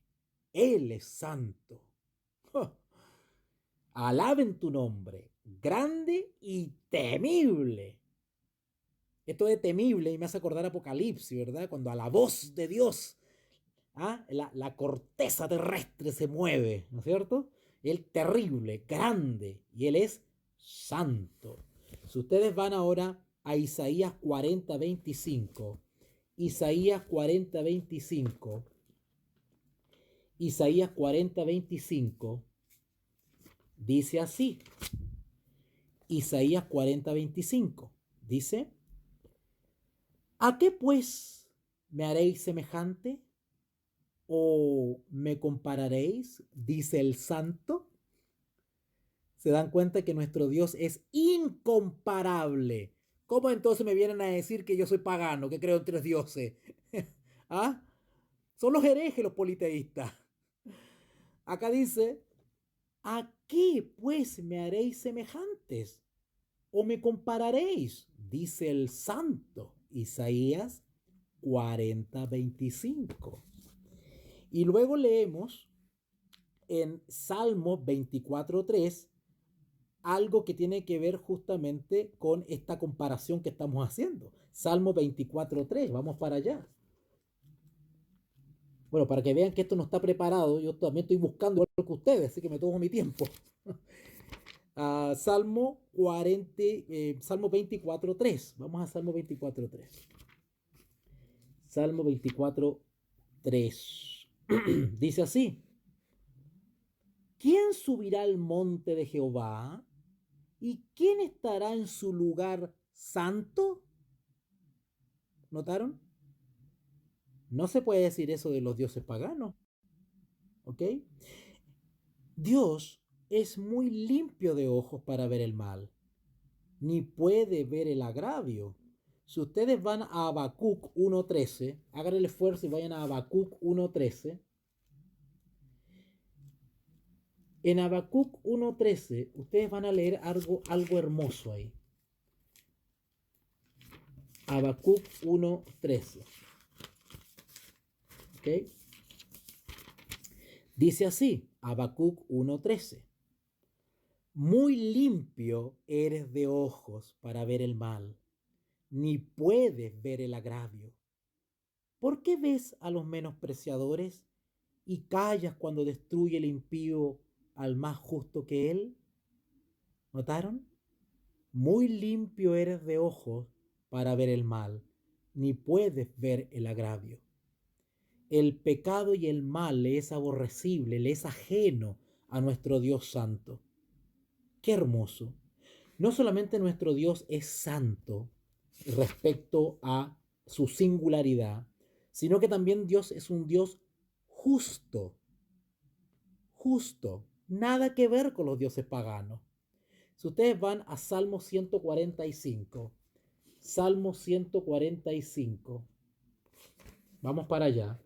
Él es santo. Alaben tu nombre, grande y temible. Esto de temible y me hace acordar Apocalipsis, ¿verdad? Cuando a la voz de Dios, la corteza terrestre se mueve, ¿no es cierto? Él terrible, grande, y Él es santo. Si ustedes van ahora a Isaías 40:25, Isaías 40:25, Isaías 40:25, dice así, Isaías 40:25, dice: ¿a qué pues me haréis semejante? ¿O me compararéis? Dice el santo. Se dan cuenta que nuestro Dios es incomparable. ¿Cómo entonces me vienen a decir que yo soy pagano, que creo en tres dioses? ¿Ah? Son los herejes los politeístas. Acá dice: ¿a qué pues me haréis semejantes? ¿O me compararéis? Dice el santo. Isaías 40:25. Y luego leemos en Salmo 24:3 algo que tiene que ver justamente con esta comparación que estamos haciendo. Salmo 24:3, vamos para allá. Bueno, para que vean que esto no está preparado, yo también estoy buscando algo que ustedes, así que me tomo mi tiempo. Salmo 40, Salmo 24:3. Vamos a Salmo 24:3. Salmo 24:3. Dice así: ¿quién subirá al monte de Jehová? ¿Y quién estará en su lugar santo? ¿Notaron? No se puede decir eso de los dioses paganos. ¿Ok? Dios es muy limpio de ojos para ver el mal, ni puede ver el agravio. Si ustedes van a Habacuc 1:13, hagan el esfuerzo y vayan a Habacuc 1:13. En Habacuc 1:13, ustedes van a leer algo hermoso ahí. Habacuc 1:13. ¿Ok? Dice así, Habacuc 1:13. Muy limpio eres de ojos para ver el mal, ni puedes ver el agravio. ¿Por qué ves a los menospreciadores y callas cuando destruye el impío al más justo que él? ¿Notaron? Muy limpio eres de ojos para ver el mal, ni puedes ver el agravio. El pecado y el mal le es aborrecible, le es ajeno a nuestro Dios santo. Qué hermoso. No solamente nuestro Dios es santo respecto a su singularidad, sino que también Dios es un Dios justo. Justo. Nada que ver con los dioses paganos. Si ustedes van a Salmo 145, Salmo 145, vamos para allá.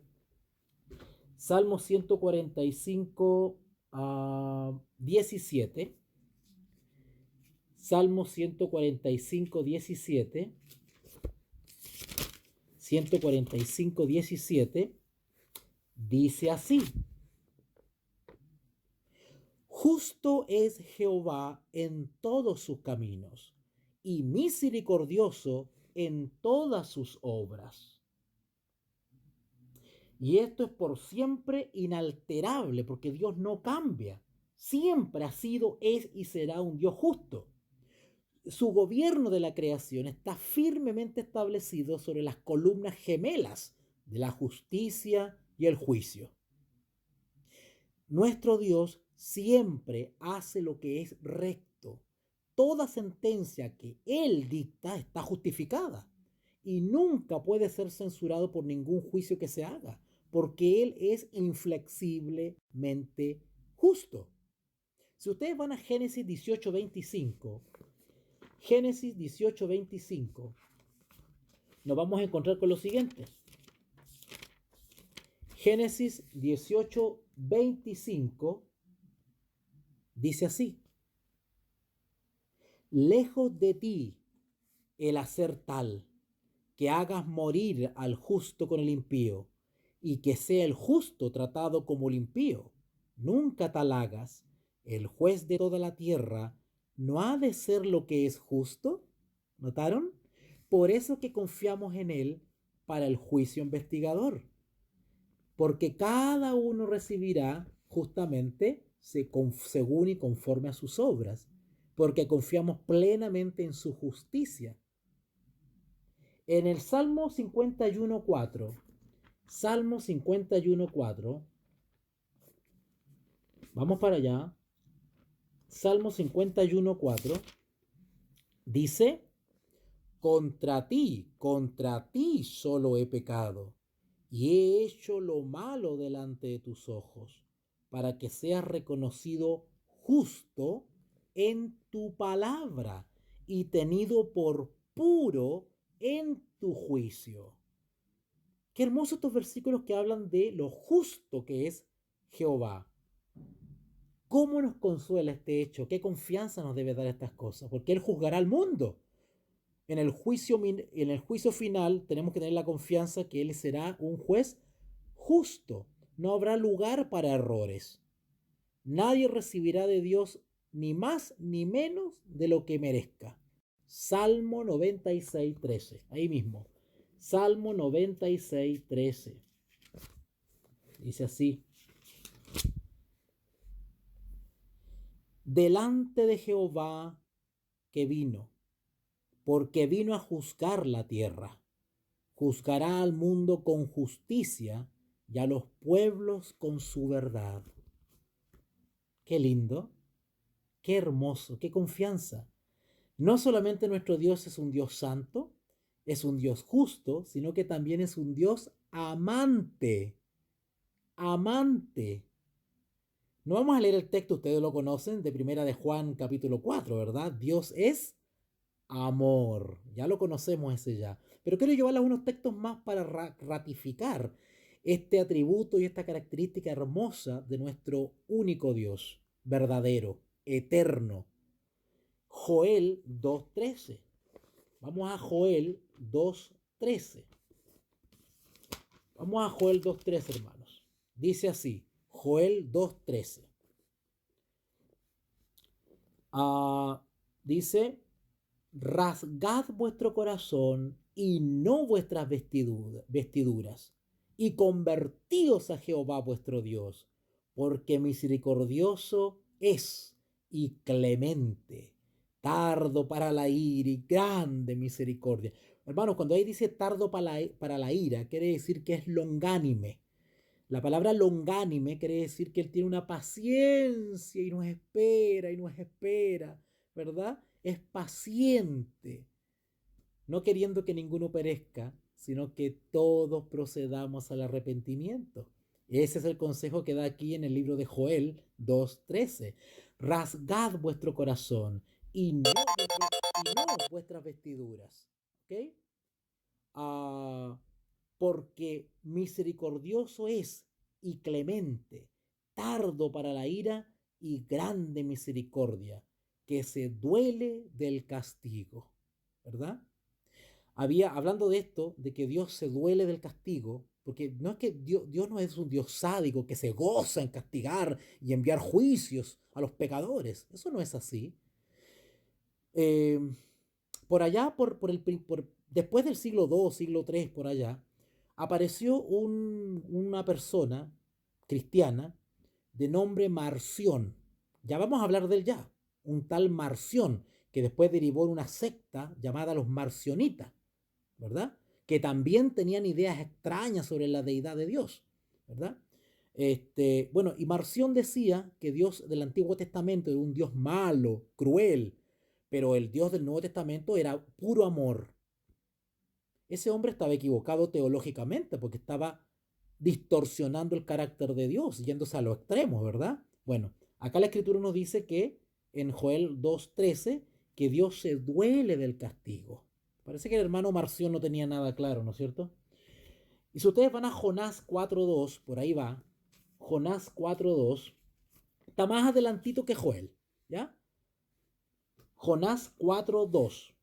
Salmo 145, 17. Salmo 145, 17. 145, 17. Dice así. Justo es Jehová en todos sus caminos y misericordioso en todas sus obras. Y esto es por siempre inalterable, porque Dios no cambia. Siempre ha sido, es y será un Dios justo. Su gobierno de la creación está firmemente establecido sobre las columnas gemelas de la justicia y el juicio. Nuestro Dios siempre hace lo que es recto. Toda sentencia que Él dicta está justificada y nunca puede ser censurado por ningún juicio que se haga, porque Él es inflexiblemente justo. Si ustedes van a Génesis 18:25, Génesis 18:25, nos vamos a encontrar con lo siguiente. Génesis 18:25 dice así: lejos de ti el hacer tal, que hagas morir al justo con el impío, y que sea el justo tratado como el impío. Nunca tal hagas. El juez de toda la tierra no ha de ser lo que es justo. ¿Notaron? Por eso que confiamos en él para el juicio investigador. Porque cada uno recibirá justamente según y conforme a sus obras. Porque confiamos plenamente en su justicia. En el Salmo 51:4, Salmo 51:4, vamos para allá. Salmo 51:4 dice: contra ti solo he pecado y he hecho lo malo delante de tus ojos, para que seas reconocido justo en tu palabra y tenido por puro en tu juicio. Qué hermosos estos versículos que hablan de lo justo que es Jehová. ¿Cómo nos consuela este hecho? ¿Qué confianza nos debe dar estas cosas? Porque Él juzgará al mundo. En el juicio final tenemos que tener la confianza que Él será un juez justo. No habrá lugar para errores. Nadie recibirá de Dios ni más ni menos de lo que merezca. Salmo 96:13. Ahí mismo. Salmo 96:13. Dice así: delante de Jehová que vino, porque vino a juzgar la tierra. Juzgará al mundo con justicia y a los pueblos con su verdad. Qué lindo, qué hermoso, qué confianza. No solamente nuestro Dios es un Dios santo, es un Dios justo, sino que también es un Dios amante. Amante. No vamos a leer el texto, ustedes lo conocen, de Primera de Juan capítulo 4, ¿verdad? Dios es amor. Ya lo conocemos ese ya. Pero quiero llevarles unos textos más para ratificar este atributo y esta característica hermosa de nuestro único Dios, verdadero, eterno. Joel 2:13. Vamos a Joel 2:13. Vamos a Joel 2:13, hermanos. Dice así, Joel 2:13. Dice: rasgad vuestro corazón y no vuestras vestiduras, y convertíos a Jehová vuestro Dios, porque misericordioso es y clemente, tardo para la ira y grande misericordia. Hermanos, cuando ahí dice tardo para la ira, quiere decir que es longánime. La palabra longánime quiere decir que él tiene una paciencia y nos espera, ¿verdad? Es paciente, no queriendo que ninguno perezca, sino que todos procedamos al arrepentimiento. Ese es el consejo que da aquí en el libro de Joel 2:13. Rasgad vuestro corazón y no vuestras vestiduras. ¿Ok? Ah, porque misericordioso es y clemente, tardo para la ira y grande misericordia, que se duele del castigo. ¿Verdad? Hablando de esto, de que Dios se duele del castigo, porque no es que Dios no es un Dios sádico que se goza en castigar y enviar juicios a los pecadores. Eso no es así. Eh, por allá, después del siglo II, siglo III, por allá, apareció una persona cristiana de nombre Marción. Ya vamos a hablar de él ya. Un tal Marción, que después derivó en una secta llamada los marcionitas, ¿verdad? Que también tenían ideas extrañas sobre la deidad de Dios, ¿verdad? Bueno, y Marción decía que Dios del Antiguo Testamento era un Dios malo, cruel, pero el Dios del Nuevo Testamento era puro amor. Ese hombre estaba equivocado teológicamente porque estaba distorsionando el carácter de Dios, yéndose a los extremos, ¿verdad? Bueno, acá la escritura nos dice que en Joel 2:13 que Dios se duele del castigo. Parece que el hermano Marción no tenía nada claro, ¿no es cierto? Y si ustedes van a Jonás 4:2, por ahí va, Jonás 4:2, está más adelantito que Joel, ¿ya? Jonás 4:2.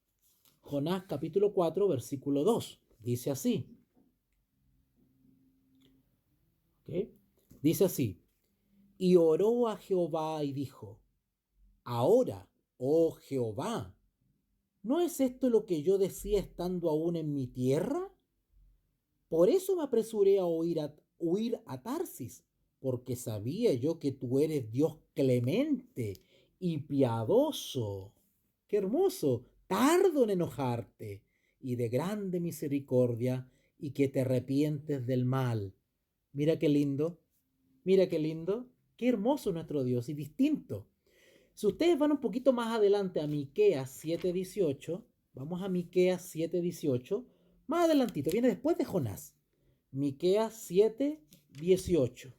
Jonás capítulo 4, versículo 2. Dice así. ¿Okay? Dice así. Y oró a Jehová y dijo, ahora, oh Jehová, ¿no es esto lo que yo decía estando aún en mi tierra? Por eso me apresuré a huir a Tarsis, porque sabía yo que tú eres Dios clemente y piadoso. Qué hermoso, tardo en enojarte y de grande misericordia y que te arrepientes del mal. Mira qué lindo, mira qué lindo, qué hermoso nuestro Dios y distinto. Si ustedes van un poquito más adelante a Miqueas 7:18, vamos a Miqueas 7:18, más adelantito, viene después de Jonás. Miqueas 7:18.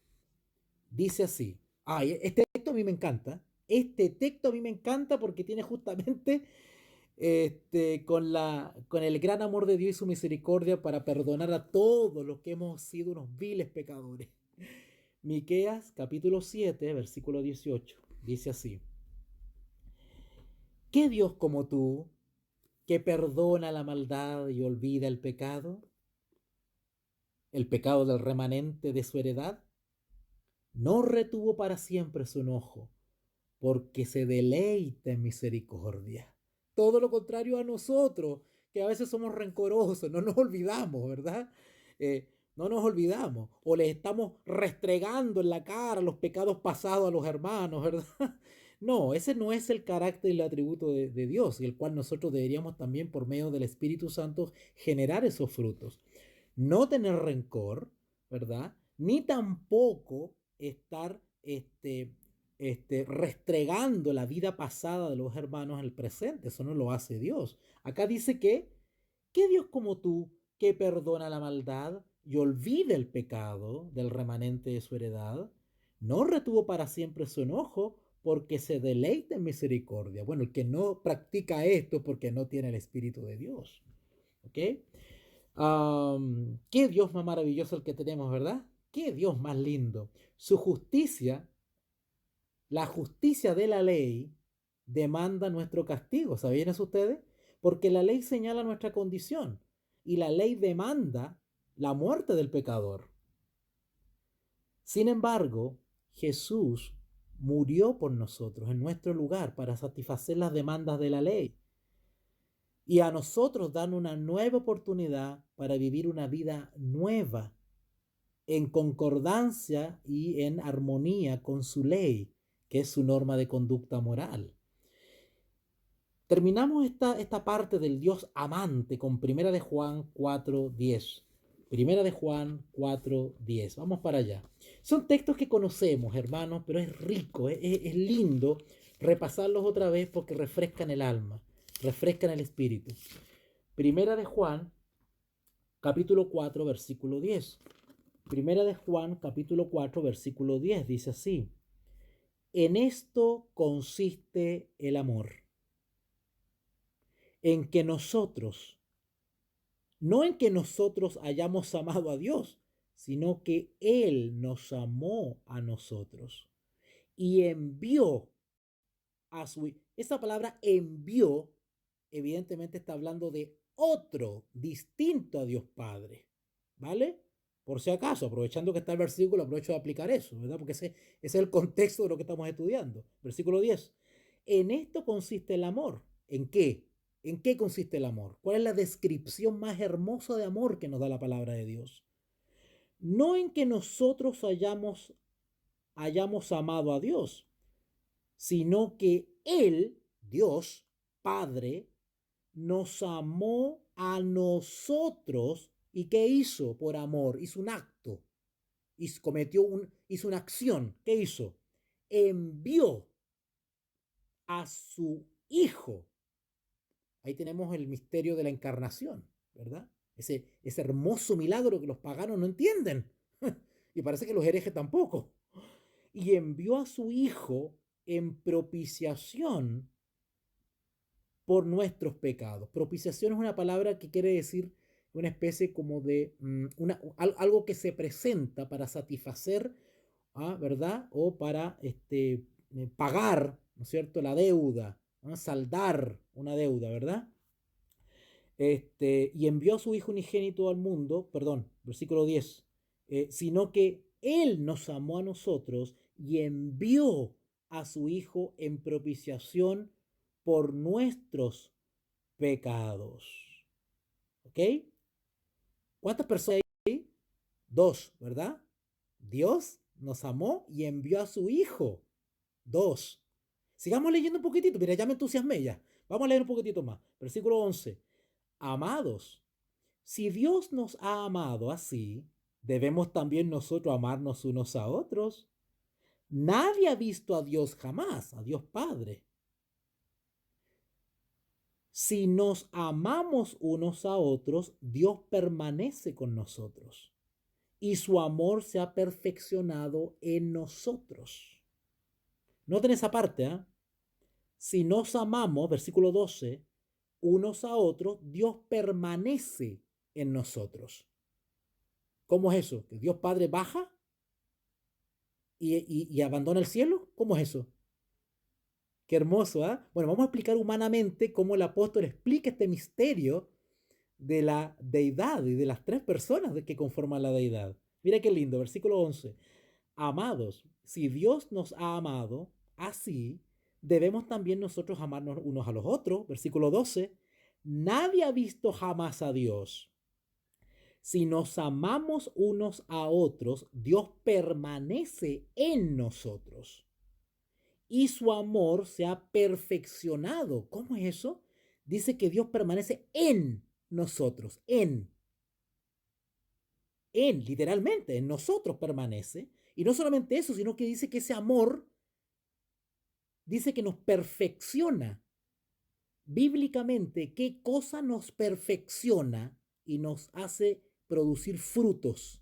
Dice así. Este texto a mí me encanta. Este texto a mí me encanta porque tiene justamente con el gran amor de Dios y su misericordia para perdonar a todos los que hemos sido unos viles pecadores. Miqueas capítulo 7, versículo 18. Dice así. ¿Qué Dios como tú, que perdona la maldad y olvida el pecado del remanente de su heredad? No retuvo para siempre su enojo, porque se deleita en misericordia. Todo lo contrario a nosotros, que a veces somos rencorosos, no nos olvidamos, ¿verdad? No nos olvidamos, o les estamos restregando en la cara los pecados pasados a los hermanos, ¿verdad? No, ese no es el carácter y el atributo de Dios, y el cual nosotros deberíamos también, por medio del Espíritu Santo, generar esos frutos. No tener rencor, ¿verdad? Ni tampoco estar restregando la vida pasada de los hermanos en el presente. Eso no lo hace Dios. Acá dice que Dios como tú, que perdona la maldad y olvida el pecado del remanente de su heredad, no retuvo para siempre su enojo porque se deleita en misericordia. Bueno, el que no practica esto porque no tiene el Espíritu de Dios. ¿Ok? Qué Dios más maravilloso el que tenemos, ¿verdad? Qué Dios más lindo. Su justicia, la justicia de la ley, demanda nuestro castigo. ¿Sabían eso ustedes? Porque la ley señala nuestra condición y la ley demanda la muerte del pecador. Sin embargo, Jesús murió por nosotros en nuestro lugar para satisfacer las demandas de la ley y a nosotros dan una nueva oportunidad para vivir una vida nueva en concordancia y en armonía con su ley, que es su norma de conducta moral. Terminamos esta parte del Dios amante con Primera de Juan 4:10. Primera de Juan 4:10. Vamos para allá. Son textos que conocemos, hermanos, pero es rico, es lindo repasarlos otra vez porque refrescan el alma, refrescan el espíritu. Primera de Juan, capítulo 4, versículo 10. Primera de Juan, capítulo 4, versículo 10. Dice así: en esto consiste el amor, en que nosotros, no en que nosotros hayamos amado a Dios, sino que Él nos amó a nosotros y envió a su... Esa palabra envió, evidentemente está hablando de otro distinto a Dios Padre, ¿vale? Por si acaso, aprovechando que está el versículo, aprovecho de aplicar eso, ¿verdad? Porque ese es el contexto de lo que estamos estudiando. Versículo 10. En esto consiste el amor. ¿En qué? ¿En qué consiste el amor? ¿Cuál es la descripción más hermosa de amor que nos da la palabra de Dios? No en que nosotros hayamos amado a Dios, sino que Él, Dios, Padre, nos amó a nosotros. ¿Y qué hizo por amor? Hizo un acto, hizo una acción. ¿Qué hizo? Envió a su Hijo. Ahí tenemos el misterio de la encarnación, ¿verdad? Ese hermoso milagro que los paganos no entienden. Y parece que los herejes tampoco. Y envió a su Hijo en propiciación por nuestros pecados. Propiciación es una palabra que quiere decir una especie como de algo que se presenta para satisfacer, ¿verdad? O para pagar, ¿no es cierto?, la deuda, ¿no? Saldar una deuda, ¿verdad? Y envió a su Hijo unigénito al mundo, perdón, versículo 10, sino que Él nos amó a nosotros y envió a su Hijo en propiciación por nuestros pecados. ¿Ok? ¿Cuántas personas hay ahí? Dos, ¿verdad? Dios nos amó y envió a su Hijo. Dos. Sigamos leyendo un poquitito. Mira, ya me entusiasmé ya. Vamos a leer un poquitito más. Versículo 11. Amados, si Dios nos ha amado así, debemos también nosotros amarnos unos a otros. Nadie ha visto a Dios jamás, a Dios Padre. Si nos amamos unos a otros, Dios permanece con nosotros y su amor se ha perfeccionado en nosotros. Noten esa parte, ¿eh? Si nos amamos, versículo 12, unos a otros, Dios permanece en nosotros. ¿Cómo es eso? ¿Que Dios Padre baja y abandona el cielo? ¿Cómo es eso? Qué hermoso, ¿ah? ¿Eh? Bueno, vamos a explicar humanamente cómo el apóstol explica este misterio de la deidad y de las tres personas que conforman la deidad. Mira qué lindo, versículo 11. Amados, si Dios nos ha amado así, debemos también nosotros amarnos unos a los otros. Versículo 12. Nadie ha visto jamás a Dios. Si nos amamos unos a otros, Dios permanece en nosotros y su amor se ha perfeccionado. ¿Cómo es eso? Dice que Dios permanece en nosotros, literalmente, en nosotros permanece. Y no solamente eso, sino que dice que ese amor, dice que nos perfecciona. Bíblicamente, ¿qué cosa nos perfecciona y nos hace producir frutos?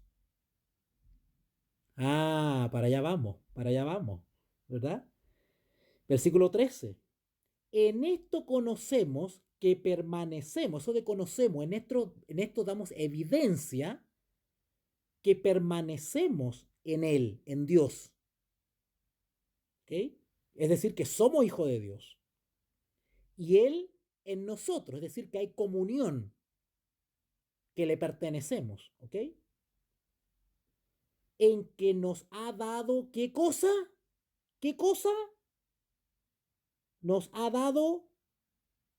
Para allá vamos, ¿verdad? Versículo 13. En esto conocemos que permanecemos, eso de conocemos, en esto damos evidencia que permanecemos en Él, en Dios. ¿Ok? Es decir, que somos hijos de Dios. Y Él en nosotros, es decir, que hay comunión, que le pertenecemos. ¿Ok? En que nos ha dado, ¿qué cosa? ¿Qué cosa? Nos ha dado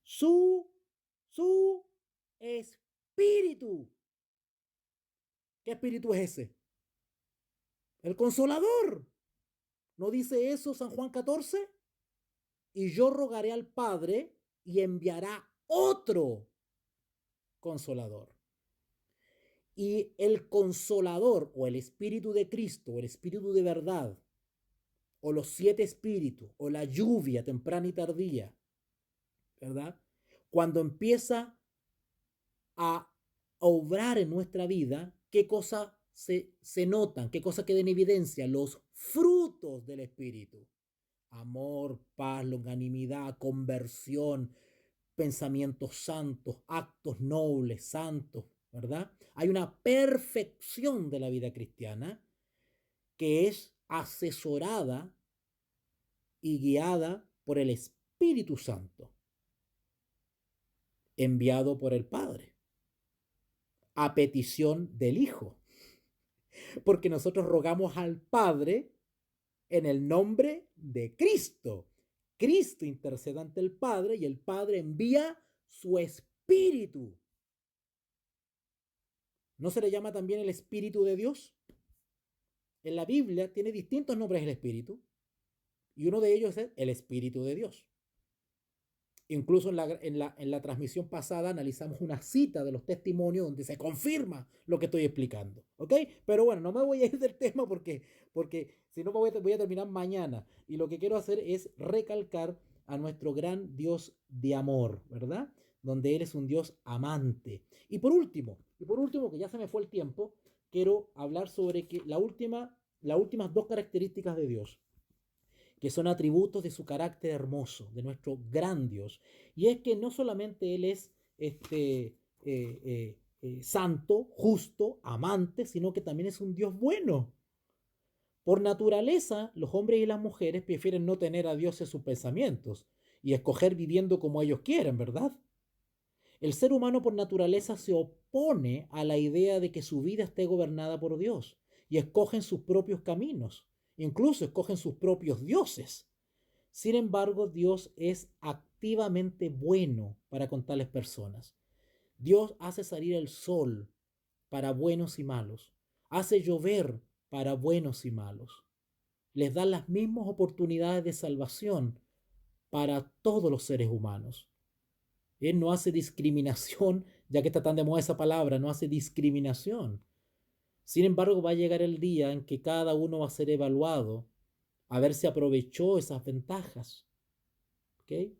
su espíritu. ¿Qué espíritu es ese? El consolador. ¿No dice eso San Juan 14? Y yo rogaré al Padre y enviará otro consolador. Y el consolador o el Espíritu de Cristo, o el Espíritu de verdad, o los 7 espíritus, o la lluvia temprana y tardía, ¿verdad? Cuando empieza a obrar en nuestra vida, ¿qué cosas se notan? ¿Qué cosas quedan en evidencia? Los frutos del Espíritu. Amor, paz, longanimidad, conversión, pensamientos santos, actos nobles, santos, ¿verdad? Hay una perfección de la vida cristiana que es asesorada y guiada por el Espíritu Santo, enviado por el Padre, a petición del Hijo, porque nosotros rogamos al Padre en el nombre de Cristo. Cristo intercede ante el Padre y el Padre envía su Espíritu. ¿No se le llama también el Espíritu de Dios? En la Biblia tiene distintos nombres el Espíritu y uno de ellos es el Espíritu de Dios. Incluso en la transmisión pasada analizamos una cita de los testimonios donde se confirma lo que estoy explicando. ¿Ok? Pero bueno, no me voy a ir del tema porque si no voy a terminar mañana. Y lo que quiero hacer es recalcar a nuestro gran Dios de amor, ¿verdad? Donde eres un Dios amante. Y por último, que ya se me fue el tiempo, quiero hablar sobre que las últimas 2 características de Dios, que son atributos de su carácter hermoso, de nuestro gran Dios. Y es que no solamente Él es santo, justo, amante, sino que también es un Dios bueno. Por naturaleza, los hombres y las mujeres prefieren no tener a Dios en sus pensamientos y escoger viviendo como ellos quieren, ¿verdad? El ser humano por naturaleza se opone a la idea de que su vida esté gobernada por Dios y escogen sus propios caminos, incluso escogen sus propios dioses. Sin embargo, Dios es activamente bueno para con tales personas. Dios hace salir el sol para buenos y malos, hace llover para buenos y malos. Les da las mismas oportunidades de salvación para todos los seres humanos. Él no hace discriminación, ya que está tan de moda esa palabra, no hace discriminación. Sin embargo, va a llegar el día en que cada uno va a ser evaluado a ver si aprovechó esas ventajas. ¿Okay?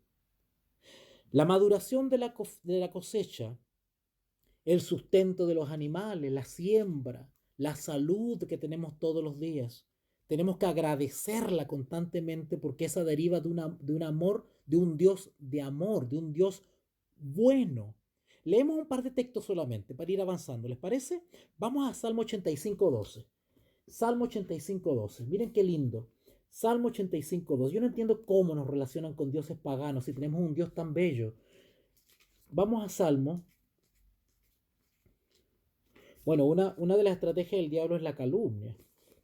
La maduración de la cosecha, el sustento de los animales, la siembra, la salud que tenemos todos los días. Tenemos que agradecerla constantemente porque esa deriva de un amor, de un Dios de amor, de un Dios bueno. Leemos un par de textos solamente para ir avanzando, ¿les parece? Vamos a Salmo 85:12. Salmo 85:12. Miren qué lindo. Salmo 85:12. Yo no entiendo cómo nos relacionan con dioses paganos si tenemos un Dios tan bello. Vamos a Salmo. Bueno, una de las estrategias del diablo es la calumnia,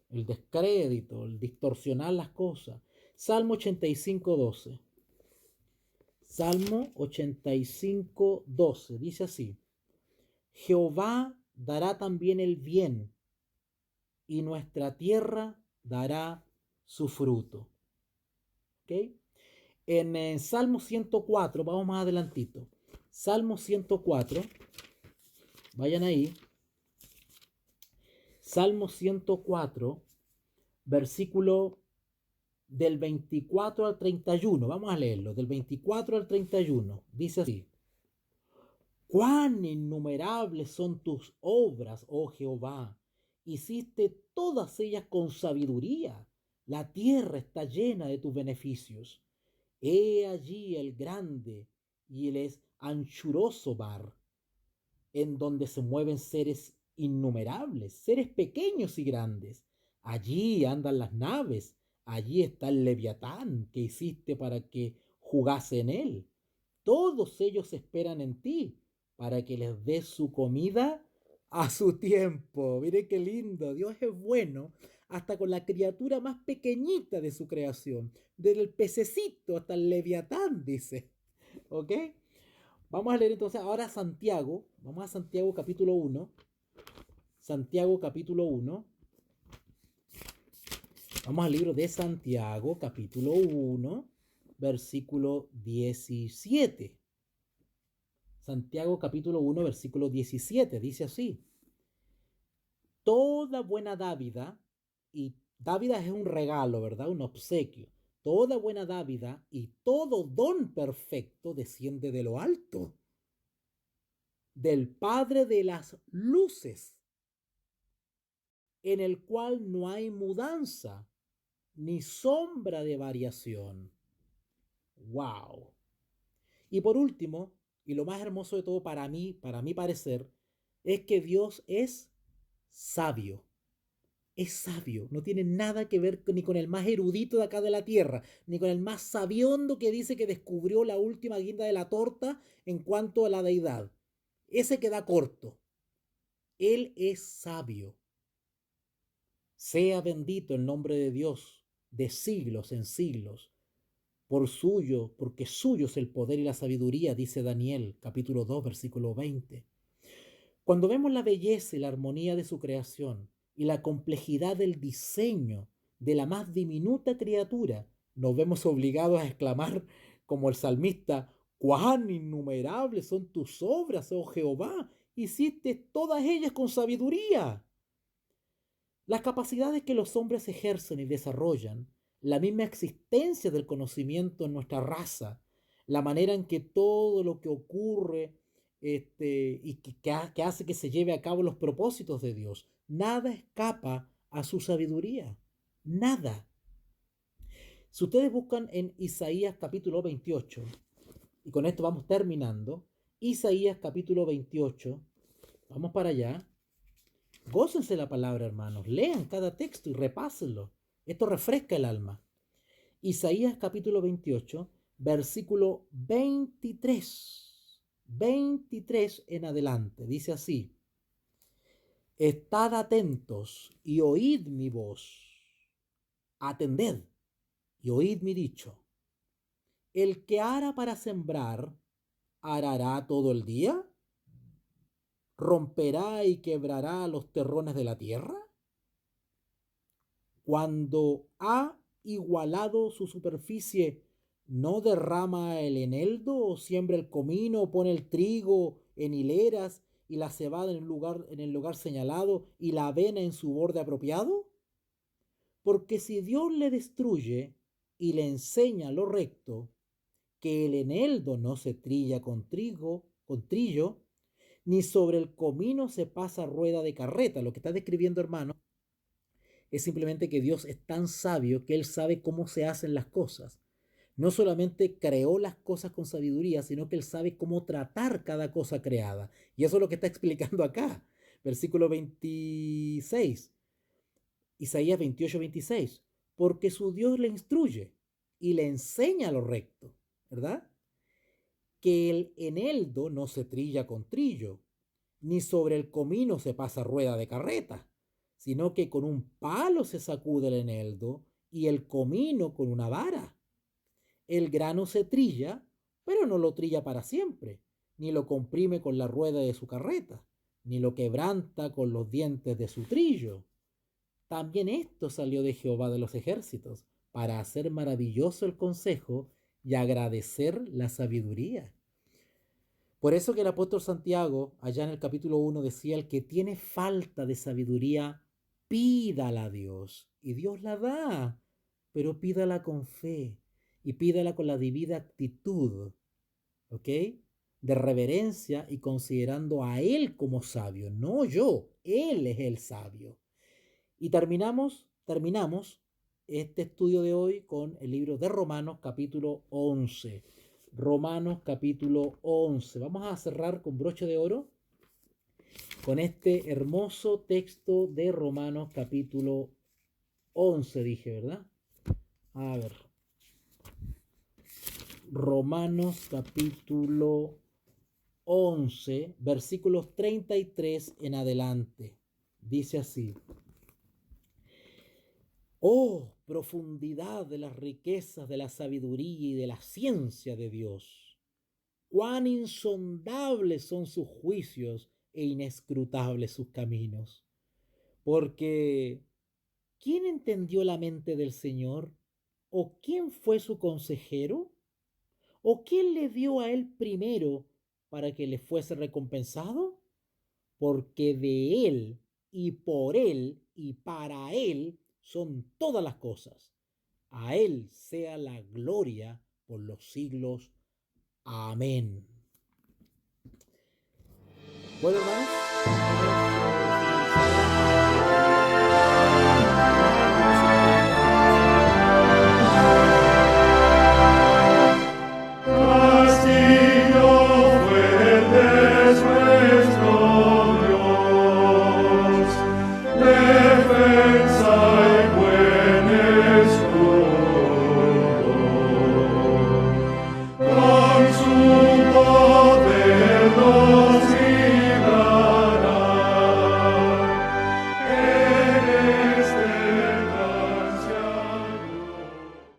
el descrédito, el distorsionar las cosas. Salmo 85:12. Salmo 85:12. Dice así: Jehová dará también el bien, y nuestra tierra dará su fruto. ¿Ok? En Salmo 104, vamos más adelantito. Salmo 104, vayan ahí. Salmo 104, versículo del 24 al 31. Vamos a leerlo, del 24 al 31. Dice así: Cuán innumerables son tus obras, oh Jehová. Hiciste todas ellas con sabiduría. La tierra está llena de tus beneficios. He allí el grande y el anchuroso mar, en donde se mueven seres innumerables, seres pequeños y grandes. Allí andan las naves, allí está el leviatán que hiciste para que jugase en él. Todos ellos esperan en ti para que les des su comida a su tiempo. Mire qué lindo, Dios es bueno hasta con la criatura más pequeñita de su creación, desde el pececito hasta el leviatán, dice. ¿Ok? Vamos a leer entonces ahora Santiago. Vamos a Santiago capítulo 1. Santiago capítulo 1. Vamos al libro de Santiago capítulo 1. versículo 17. Santiago capítulo 1, versículo 17. Dice así: toda buena dávida, y dávida es un regalo, ¿verdad? Un obsequio. Toda buena dávida y todo don perfecto desciende de lo alto, del Padre de las luces, en el cual no hay mudanza ni sombra de variación. ¡Wow! Y por último, y lo más hermoso de todo para mi parecer, es que Dios es sabio. Es sabio, no tiene nada que ver ni con el más erudito de acá de la tierra, ni con el más sabiondo que dice que descubrió la última guinda de la torta en cuanto a la deidad. Ese queda corto. Él es sabio. Sea bendito el nombre de Dios de siglos en siglos. Porque suyo es el poder y la sabiduría, dice Daniel, capítulo 2, versículo 20. Cuando vemos la belleza y la armonía de su creación y la complejidad del diseño de la más diminuta criatura, nos vemos obligados a exclamar como el salmista: cuán innumerables son tus obras, oh Jehová, hiciste todas ellas con sabiduría. Las capacidades que los hombres ejercen y desarrollan, la misma existencia del conocimiento en nuestra raza, la manera en que todo lo que ocurre y que hace que se lleve a cabo los propósitos de Dios, nada escapa a su sabiduría. Nada. Si ustedes buscan en Isaías capítulo 28, y con esto vamos terminando, Isaías capítulo 28, vamos para allá. Gócense la palabra, hermanos. Lean cada texto y repásenlo. Esto refresca el alma. Isaías capítulo 28, versículo 23. 23 en adelante. Dice así: estad atentos y oíd mi voz. Atended y oíd mi dicho. El que ara para sembrar, arará todo el día. ¿Romperá y quebrará los terrones de la tierra? Cuando ha igualado su superficie, ¿no derrama el eneldo, o siembra el comino, o pone el trigo en hileras, y la cebada en el lugar señalado, y la avena en su borde apropiado? Porque si Dios le destruye y le enseña lo recto, que el eneldo no se trilla con trillo, ni sobre el comino se pasa rueda de carreta. Lo que está describiendo, hermano, es simplemente que Dios es tan sabio que Él sabe cómo se hacen las cosas. No solamente creó las cosas con sabiduría, sino que Él sabe cómo tratar cada cosa creada. Y eso es lo que está explicando acá. Versículo 26, Isaías 28, 26. Porque su Dios le instruye y le enseña lo recto, ¿verdad? Que el eneldo no se trilla con trillo, ni sobre el comino se pasa rueda de carreta, sino que con un palo se sacude el eneldo y el comino con una vara. El grano se trilla, pero no lo trilla para siempre, ni lo comprime con la rueda de su carreta, ni lo quebranta con los dientes de su trillo. También esto salió de Jehová de los ejércitos, para hacer maravilloso el consejo y agradecer la sabiduría. Por eso que el apóstol Santiago, allá en el capítulo 1, decía: el que tiene falta de sabiduría, pídala a Dios. Y Dios la da, pero pídala con fe y pídala con la debida actitud, ¿ok? De reverencia y considerando a Él como sabio, no yo. Él es el sabio. Y terminamos este estudio de hoy con el libro de Romanos capítulo 11. Romanos capítulo 11. Vamos a cerrar con broche de oro con este hermoso texto de Romanos capítulo 11, dije, ¿verdad? A ver. Romanos capítulo 11, versículos 33 en adelante. Dice así: oh, profundidad de las riquezas de la sabiduría y de la ciencia de Dios. Cuán insondables son sus juicios e inescrutables sus caminos. Porque, ¿quién entendió la mente del Señor? ¿O quién fue su consejero? ¿O quién le dio a él primero para que le fuese recompensado? Porque de él y por él y para él son todas las cosas. A él sea la gloria por los siglos. Amén. Bueno, hermanos,